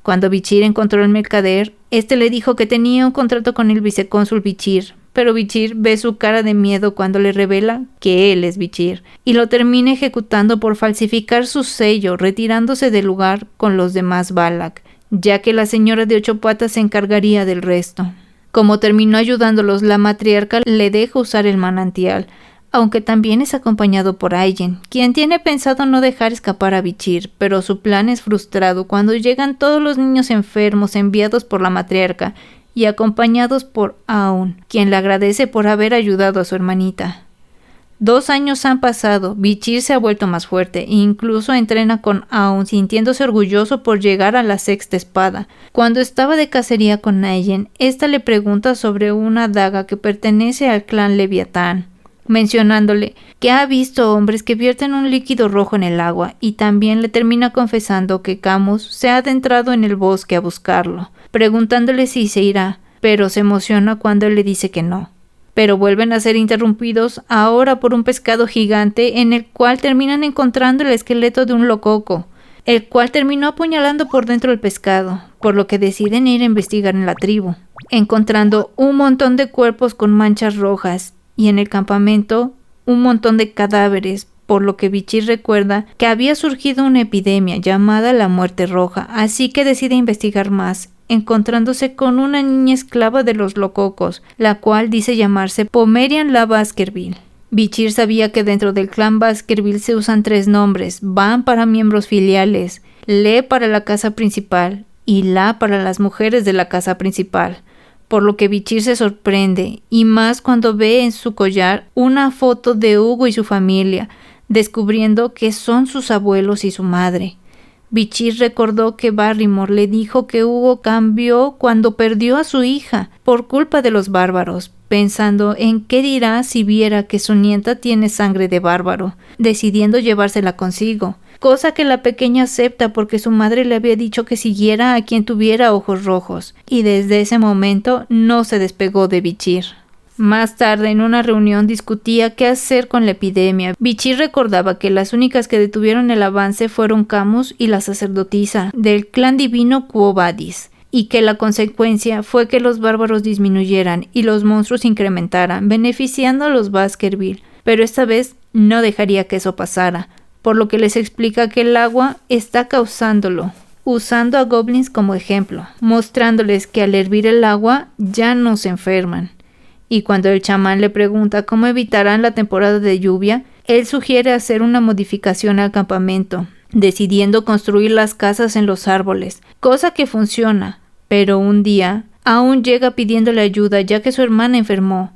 Cuando Bichir encontró al mercader, este le dijo que tenía un contrato con el vicecónsul Bichir, pero Bichir ve su cara de miedo cuando le revela que él es Bichir, y lo termina ejecutando por falsificar su sello, retirándose del lugar con los demás Balak, ya que la señora de 8 patas se encargaría del resto. Como terminó ayudándolos, la matriarca le deja usar el manantial, aunque también es acompañado por Aijen, quien tiene pensado no dejar escapar a Bichir, pero su plan es frustrado cuando llegan todos los niños enfermos enviados por la matriarca, y acompañados por Aun, quien le agradece por haber ayudado a su hermanita. 2 años han pasado, Bichir se ha vuelto más fuerte e incluso entrena con Aun, sintiéndose orgulloso por llegar a la 6ª espada. Cuando estaba de cacería con Aijen, esta le pregunta sobre una daga que pertenece al clan Leviatán, mencionándole que ha visto hombres que vierten un líquido rojo en el agua, y también le termina confesando que Camus se ha adentrado en el bosque a buscarlo, preguntándole si se irá, pero se emociona cuando él le dice que no. Pero vuelven a ser interrumpidos ahora por un pescado gigante en el cual terminan encontrando el esqueleto de un lococo, el cual terminó apuñalando por dentro el pescado, por lo que deciden ir a investigar en la tribu, encontrando un montón de cuerpos con manchas rojas y en el campamento un montón de cadáveres, por lo que Bichir recuerda que había surgido una epidemia llamada la muerte roja, así que decide investigar más, encontrándose con una niña esclava de los lococos, la cual dice llamarse Pomerian la Baskerville. Bichir sabía que dentro del clan Baskerville se usan 3 nombres, Ban para miembros filiales, Le para la casa principal y La para las mujeres de la casa principal, por lo que Bichir se sorprende, y más cuando ve en su collar una foto de Hugo y su familia, descubriendo que son sus abuelos y su madre. Bichir recordó que Barrymore le dijo que Hugo cambió cuando perdió a su hija por culpa de los bárbaros, pensando en qué dirá si viera que su nieta tiene sangre de bárbaro, decidiendo llevársela consigo, cosa que la pequeña acepta porque su madre le había dicho que siguiera a quien tuviera ojos rojos, y desde ese momento no se despegó de Bichir. Más tarde, en una reunión, discutía qué hacer con la epidemia. Bichir recordaba que las únicas que detuvieron el avance fueron Camus y la sacerdotisa del clan divino Quo Vadis, y que la consecuencia fue que los bárbaros disminuyeran y los monstruos incrementaran, beneficiando a los Baskerville, pero esta vez no dejaría que eso pasara, por lo que les explica que el agua está causándolo, usando a goblins como ejemplo, mostrándoles que al hervir el agua ya no se enferman. Y cuando el chamán le pregunta cómo evitarán la temporada de lluvia, él sugiere hacer una modificación al campamento, decidiendo construir las casas en los árboles, cosa que funciona, pero un día aún llega pidiéndole ayuda ya que su hermana enfermó.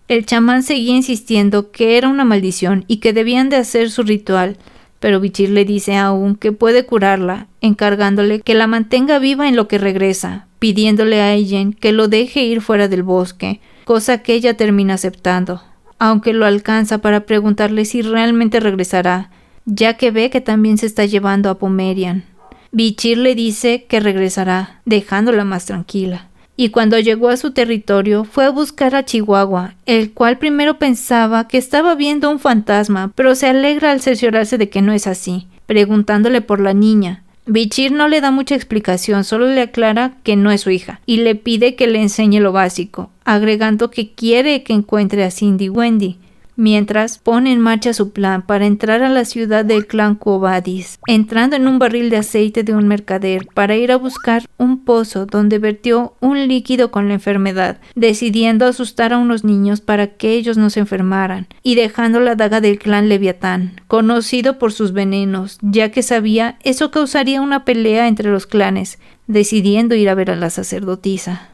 El chamán seguía insistiendo que era una maldición y que debían de hacer su ritual, pero Bichir le dice aún que puede curarla, encargándole que la mantenga viva en lo que regresa, pidiéndole a Aijen que lo deje ir fuera del bosque, cosa que ella termina aceptando, aunque lo alcanza para preguntarle si realmente regresará, ya que ve que también se está llevando a Pomerian. Bichir le dice que regresará, dejándola más tranquila. Y cuando llegó a su territorio, fue a buscar a Chihuahua, el cual primero pensaba que estaba viendo un fantasma, pero se alegra al cerciorarse de que no es así, preguntándole por la niña. Bichir no le da mucha explicación, solo le aclara que no es su hija, y le pide que le enseñe lo básico, agregando que quiere que encuentre a Cindy Wendy. mientras pone en marcha su plan para entrar a la ciudad del clan Quo Vadis, entrando en un barril de aceite de un mercader para ir a buscar un pozo donde vertió un líquido con la enfermedad, decidiendo asustar a unos niños para que ellos no se enfermaran, y dejando la daga del clan Leviatán, conocido por sus venenos, ya que sabía eso causaría una pelea entre los clanes, decidiendo ir a ver a la sacerdotisa.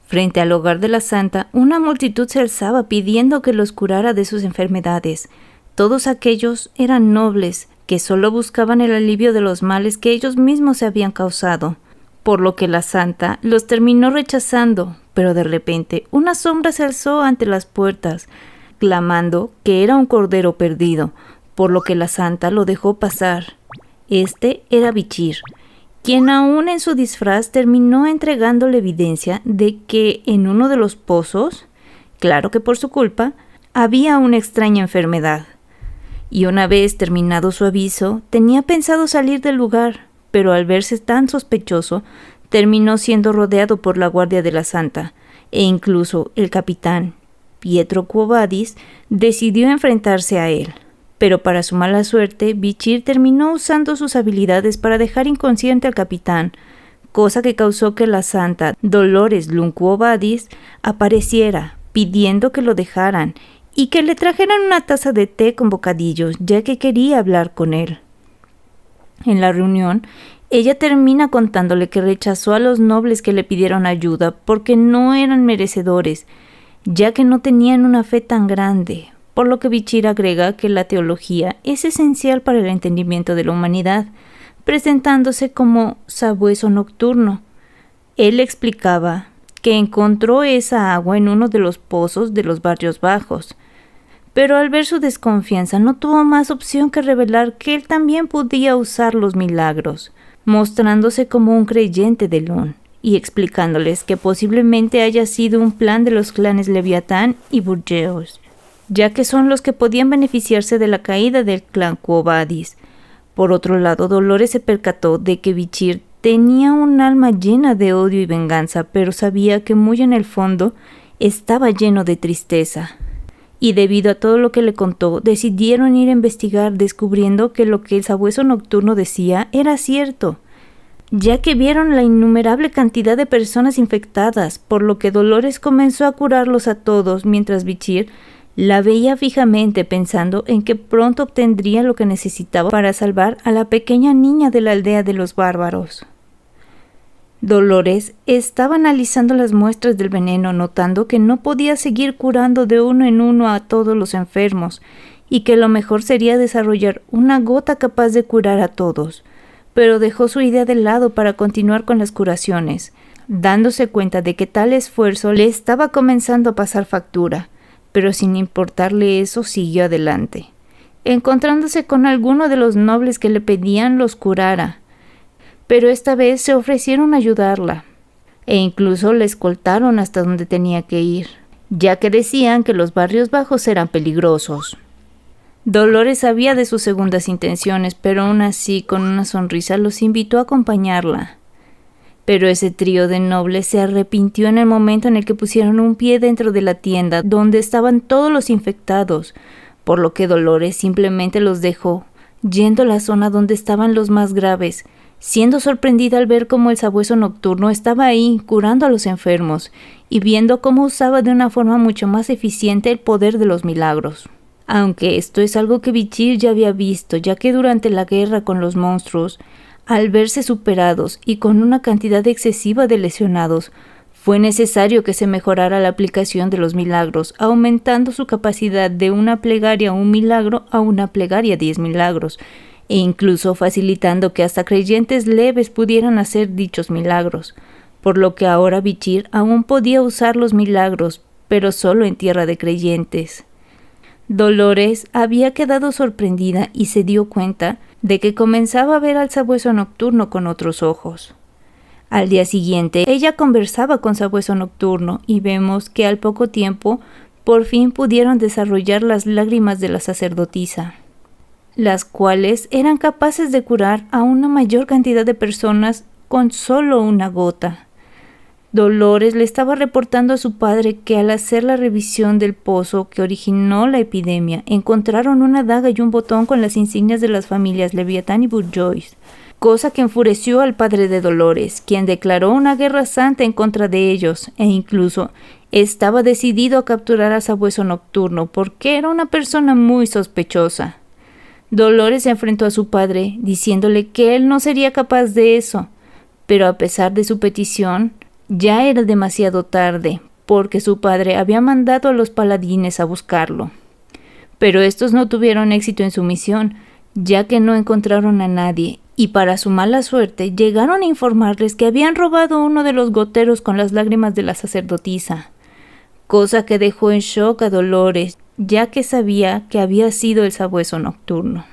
Frente al hogar de la santa, una multitud se alzaba pidiendo que los curara de sus enfermedades. Todos aquellos eran nobles, que solo buscaban el alivio de los males que ellos mismos se habían causado, por lo que la santa los terminó rechazando, pero de repente una sombra se alzó ante las puertas, clamando que era un cordero perdido, por lo que la santa lo dejó pasar. Este era Bichir, quien aún en su disfraz terminó entregándole evidencia de que en uno de los pozos, claro que por su culpa, había una extraña enfermedad. Y una vez terminado su aviso, tenía pensado salir del lugar, pero al verse tan sospechoso, terminó siendo rodeado por la guardia de la santa, e incluso el capitán, Pietro Quo Vadis, decidió enfrentarse a él. Pero para su mala suerte, Bichir terminó usando sus habilidades para dejar inconsciente al capitán, cosa que causó que la santa Dolores Lun Quo Vadis apareciera, pidiendo que lo dejaran y que le trajeran una taza de té con bocadillos, ya que quería hablar con él. En la reunión, ella termina contándole que rechazó a los nobles que le pidieron ayuda porque no eran merecedores, ya que no tenían una fe tan grande, por lo que Bichir agrega que la teología es esencial para el entendimiento de la humanidad, presentándose como sabueso nocturno. Él explicaba que encontró esa agua en uno de los pozos de los barrios bajos, pero al ver su desconfianza no tuvo más opción que revelar que él también podía usar los milagros, mostrándose como un creyente de Lun y explicándoles que posiblemente haya sido un plan de los clanes Leviatán y Burgeos, ya que son los que podían beneficiarse de la caída del clan Quo Vadis. Por otro lado, Dolores se percató de que Bichir tenía un alma llena de odio y venganza, pero sabía que muy en el fondo estaba lleno de tristeza. Y debido a todo lo que le contó, decidieron ir a investigar, descubriendo que lo que el sabueso nocturno decía era cierto, ya que vieron la innumerable cantidad de personas infectadas, por lo que Dolores comenzó a curarlos a todos, mientras Bichir la veía fijamente pensando en que pronto obtendría lo que necesitaba para salvar a la pequeña niña de la aldea de los bárbaros. Dolores estaba analizando las muestras del veneno, notando que no podía seguir curando de uno en uno a todos los enfermos y que lo mejor sería desarrollar una gota capaz de curar a todos, pero dejó su idea de lado para continuar con las curaciones, dándose cuenta de que tal esfuerzo le estaba comenzando a pasar factura. Pero sin importarle eso, siguió adelante, encontrándose con alguno de los nobles que le pedían los curara, pero esta vez se ofrecieron a ayudarla, e incluso la escoltaron hasta donde tenía que ir, ya que decían que los barrios bajos eran peligrosos. Dolores sabía de sus segundas intenciones, pero aún así, con una sonrisa, los invitó a acompañarla. Pero ese trío de nobles se arrepintió en el momento en el que pusieron un pie dentro de la tienda donde estaban todos los infectados, por lo que Dolores simplemente los dejó, yendo a la zona donde estaban los más graves, siendo sorprendida al ver cómo el sabueso nocturno estaba ahí curando a los enfermos y viendo cómo usaba de una forma mucho más eficiente el poder de los milagros. Aunque esto es algo que Bichir ya había visto, ya que durante la guerra con los monstruos, al verse superados y con una cantidad excesiva de lesionados, fue necesario que se mejorara la aplicación de los milagros, aumentando su capacidad de una plegaria un milagro a una plegaria 10 milagros, e incluso facilitando que hasta creyentes leves pudieran hacer dichos milagros, por lo que ahora Bichir aún podía usar los milagros, pero solo en tierra de creyentes. Dolores había quedado sorprendida y se dio cuenta de que comenzaba a ver al sabueso nocturno con otros ojos. Al día siguiente, ella conversaba con sabueso nocturno y vemos que al poco tiempo por fin pudieron desarrollar las lágrimas de la sacerdotisa, las cuales eran capaces de curar a una mayor cantidad de personas con solo una gota. Dolores le estaba reportando a su padre que al hacer la revisión del pozo que originó la epidemia, encontraron una daga y un botón con las insignias de las familias Leviatán y Bourgeois, cosa que enfureció al padre de Dolores, quien declaró una guerra santa en contra de ellos, e incluso estaba decidido a capturar a Sabueso Nocturno porque era una persona muy sospechosa. Dolores se enfrentó a su padre, diciéndole que él no sería capaz de eso, pero a pesar de su petición, ya era demasiado tarde, porque su padre había mandado a los paladines a buscarlo. Pero estos no tuvieron éxito en su misión, ya que no encontraron a nadie, y para su mala suerte llegaron a informarles que habían robado uno de los goteros con las lágrimas de la sacerdotisa, cosa que dejó en shock a Dolores, ya que sabía que había sido el Sabueso Nocturno.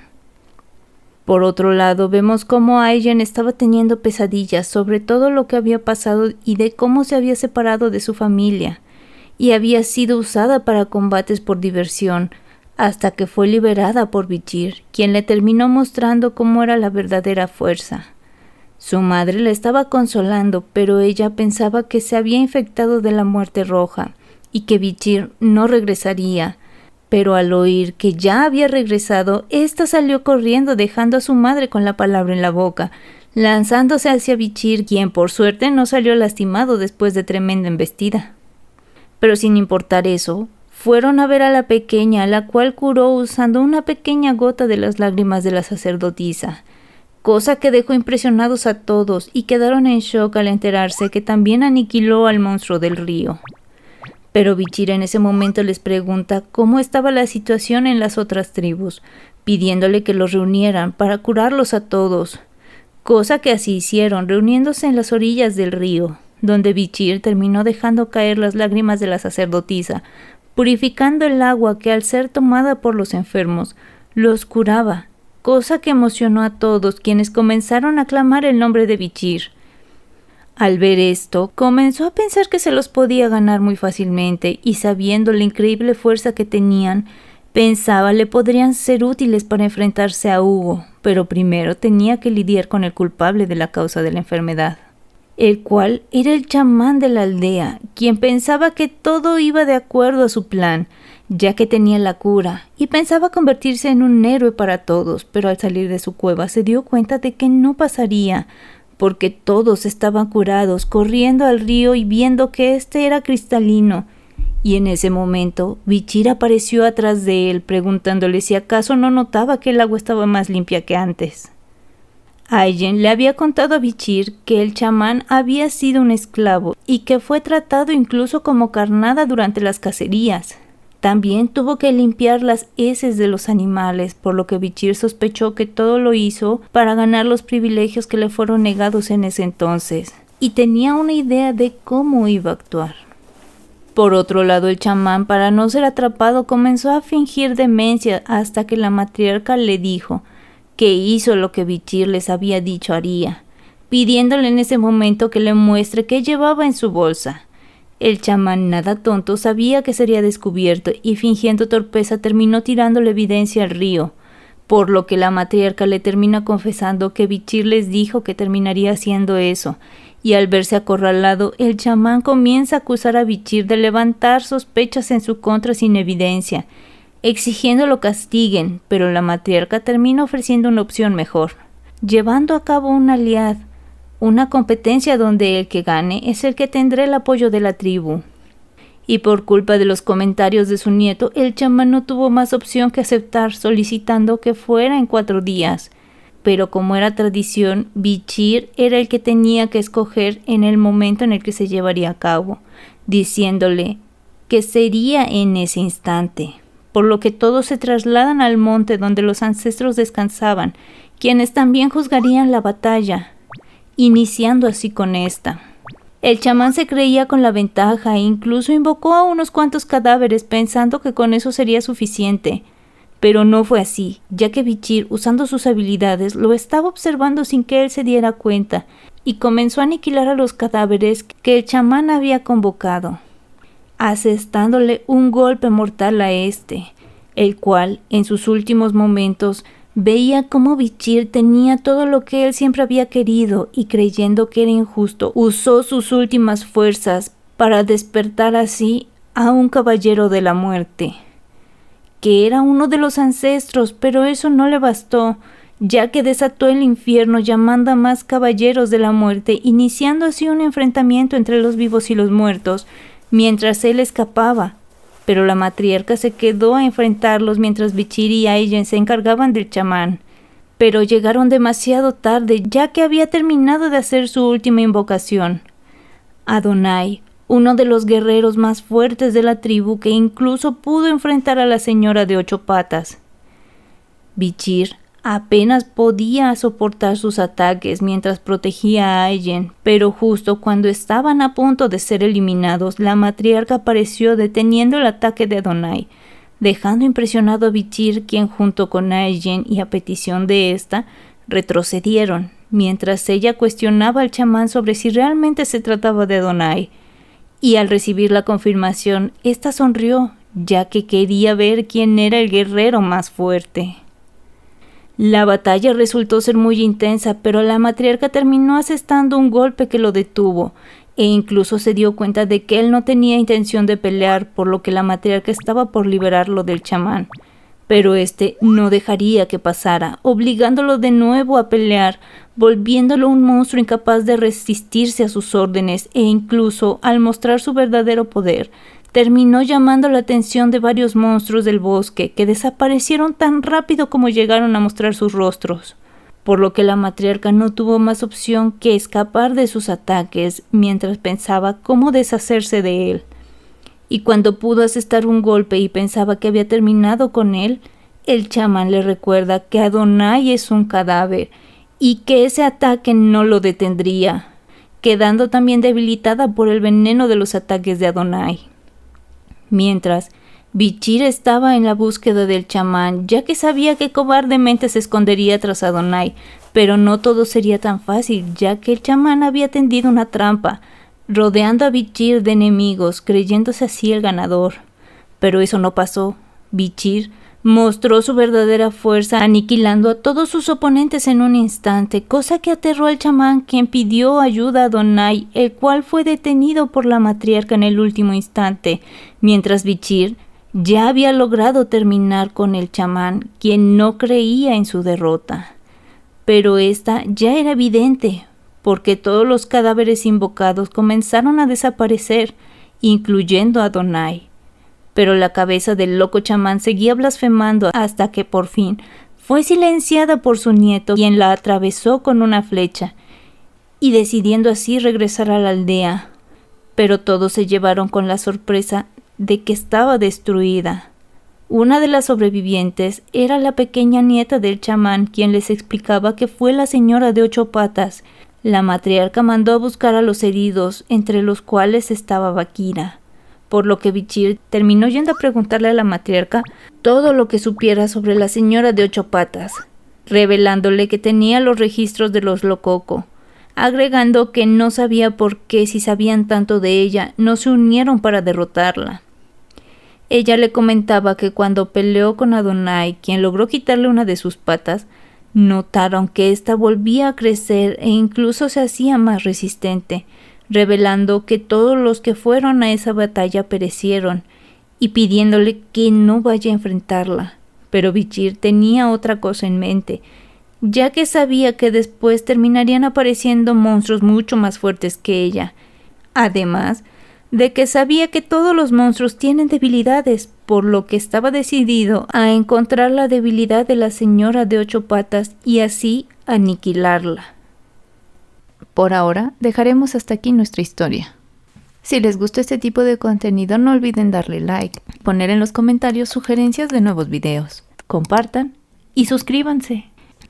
Por otro lado, vemos cómo Aijen estaba teniendo pesadillas sobre todo lo que había pasado y de cómo se había separado de su familia, y había sido usada para combates por diversión, hasta que fue liberada por Bichir, quien le terminó mostrando cómo era la verdadera fuerza. Su madre la estaba consolando, pero ella pensaba que se había infectado de la muerte roja, y que Bichir no regresaría. Pero al oír que ya había regresado, ésta salió corriendo dejando a su madre con la palabra en la boca, lanzándose hacia Bichir, quien por suerte no salió lastimado después de tremenda embestida. Pero sin importar eso, fueron a ver a la pequeña, la cual curó usando una pequeña gota de las lágrimas de la sacerdotisa, cosa que dejó impresionados a todos y quedaron en shock al enterarse que también aniquiló al monstruo del río. Pero Bichir en ese momento les pregunta cómo estaba la situación en las otras tribus, pidiéndole que los reunieran para curarlos a todos, cosa que así hicieron, reuniéndose en las orillas del río, donde Bichir terminó dejando caer las lágrimas de la sacerdotisa, purificando el agua que al ser tomada por los enfermos, los curaba, cosa que emocionó a todos, quienes comenzaron a clamar el nombre de Bichir. Al ver esto, comenzó a pensar que se los podía ganar muy fácilmente y sabiendo la increíble fuerza que tenían, pensaba le podrían ser útiles para enfrentarse a Hugo, pero primero tenía que lidiar con el culpable de la causa de la enfermedad, el cual era el chamán de la aldea, quien pensaba que todo iba de acuerdo a su plan, ya que tenía la cura, y pensaba convertirse en un héroe para todos, pero al salir de su cueva se dio cuenta de que no pasaría, porque todos estaban curados, corriendo al río y viendo que éste era cristalino. Y en ese momento, Bichir apareció atrás de él, preguntándole si acaso no notaba que el agua estaba más limpia que antes. Aijen le había contado a Bichir que el chamán había sido un esclavo y que fue tratado incluso como carnada durante las cacerías. También tuvo que limpiar las heces de los animales, por lo que Bichir sospechó que todo lo hizo para ganar los privilegios que le fueron negados en ese entonces, y tenía una idea de cómo iba a actuar. Por otro lado, el chamán, para no ser atrapado, comenzó a fingir demencia hasta que la matriarca le dijo que hizo lo que Bichir les había dicho haría, pidiéndole en ese momento que le muestre qué llevaba en su bolsa. El chamán, nada tonto, sabía que sería descubierto y fingiendo torpeza terminó tirando la evidencia al río, por lo que la matriarca le termina confesando que Bichir les dijo que terminaría haciendo eso, y al verse acorralado, el chamán comienza a acusar a Bichir de levantar sospechas en su contra sin evidencia, exigiendo lo castiguen, pero la matriarca termina ofreciendo una opción mejor, llevando a cabo una aliad, una competencia donde el que gane es el que tendrá el apoyo de la tribu. Y por culpa de los comentarios de su nieto, el chamán no tuvo más opción que aceptar, solicitando que fuera en 4 días. Pero como era tradición, Bichir era el que tenía que escoger en el momento en el que se llevaría a cabo, diciéndole que sería en ese instante, por lo que todos se trasladan al monte donde los ancestros descansaban, quienes también juzgarían la batalla, iniciando así con esta. El chamán se creía con la ventaja e incluso invocó a unos cuantos cadáveres pensando que con eso sería suficiente, pero no fue así, ya que Bichir, usando sus habilidades, lo estaba observando sin que él se diera cuenta y comenzó a aniquilar a los cadáveres que el chamán había convocado, asestándole un golpe mortal a este, el cual, en sus últimos momentos, Veía cómo Bichir tenía todo lo que él siempre había querido y, creyendo que era injusto, usó sus últimas fuerzas para despertar así a un caballero de la muerte, que era uno de los ancestros, pero eso no le bastó, ya que desató el infierno llamando a más caballeros de la muerte, iniciando así un enfrentamiento entre los vivos y los muertos, mientras él escapaba. Pero la matriarca se quedó a enfrentarlos mientras Bichir y Aillen se encargaban del chamán. Pero llegaron demasiado tarde, ya que había terminado de hacer su última invocación. Adonai, uno de los guerreros más fuertes de la tribu, que incluso pudo enfrentar a la señora de 8 patas. Bichir apenas podía soportar sus ataques mientras protegía a Aillen, pero justo cuando estaban a punto de ser eliminados, la matriarca apareció deteniendo el ataque de Adonai, dejando impresionado a Bichir, quien junto con Aillen y a petición de esta, retrocedieron, mientras ella cuestionaba al chamán sobre si realmente se trataba de Adonai. Y al recibir la confirmación, ésta sonrió, ya que quería ver quién era el guerrero más fuerte. La batalla resultó ser muy intensa, pero la matriarca terminó asestando un golpe que lo detuvo, e incluso se dio cuenta de que él no tenía intención de pelear, por lo que la matriarca estaba por liberarlo del chamán. Pero este no dejaría que pasara, obligándolo de nuevo a pelear, volviéndolo un monstruo incapaz de resistirse a sus órdenes, e incluso, al mostrar su verdadero poder, terminó llamando la atención de varios monstruos del bosque, que desaparecieron tan rápido como llegaron a mostrar sus rostros, por lo que la matriarca no tuvo más opción que escapar de sus ataques mientras pensaba cómo deshacerse de él. Y cuando pudo asestar un golpe y pensaba que había terminado con él, el chamán le recuerda que Adonai es un cadáver y que ese ataque no lo detendría, quedando también debilitada por el veneno de los ataques de Adonai. Mientras, Bichir estaba en la búsqueda del chamán, ya que sabía que cobardemente se escondería tras Adonai, pero no todo sería tan fácil, ya que el chamán había tendido una trampa, rodeando a Bichir de enemigos, creyéndose así el ganador. Pero eso no pasó. Bichir mostró su verdadera fuerza, aniquilando a todos sus oponentes en un instante, cosa que aterró al chamán, quien pidió ayuda a Adonai, el cual fue detenido por la matriarca en el último instante, mientras Bichir ya había logrado terminar con el chamán, quien no creía en su derrota. Pero esta ya era evidente, porque todos los cadáveres invocados comenzaron a desaparecer, incluyendo a Adonai. Pero la cabeza del loco chamán seguía blasfemando hasta que por fin fue silenciada por su nieto, quien la atravesó con una flecha, y decidiendo así regresar a la aldea. Pero todos se llevaron con la sorpresa de que estaba destruida. Una de las sobrevivientes era la pequeña nieta del chamán, quien les explicaba que fue la señora de 8 patas. La matriarca mandó a buscar a los heridos, entre los cuales estaba Bakira, por lo que Bichir terminó yendo a preguntarle a la matriarca todo lo que supiera sobre la señora de 8 patas, revelándole que tenía los registros de los Lococo, agregando que no sabía por qué, si sabían tanto de ella, no se unieron para derrotarla. Ella le comentaba que cuando peleó con Adonai, quien logró quitarle una de sus patas, notaron que ésta volvía a crecer e incluso se hacía más resistente, revelando que todos los que fueron a esa batalla perecieron, y pidiéndole que no vaya a enfrentarla. Pero Bichir tenía otra cosa en mente, ya que sabía que después terminarían apareciendo monstruos mucho más fuertes que ella, además de que sabía que todos los monstruos tienen debilidades, por lo que estaba decidido a encontrar la debilidad de la señora de 8 patas y así aniquilarla. Por ahora, dejaremos hasta aquí nuestra historia. Si les gustó este tipo de contenido, no olviden darle like, poner en los comentarios sugerencias de nuevos videos, compartan y suscríbanse.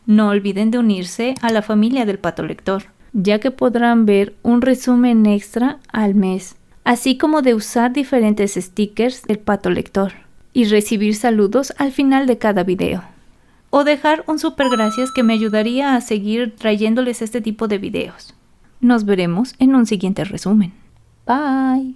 No olviden de unirse a la familia del Pato Lector, ya que podrán ver un resumen extra al mes, así como de usar diferentes stickers del Pato Lector y recibir saludos al final de cada video. O dejar un super gracias que me ayudaría a seguir trayéndoles este tipo de videos. Nos veremos en un siguiente resumen. Bye.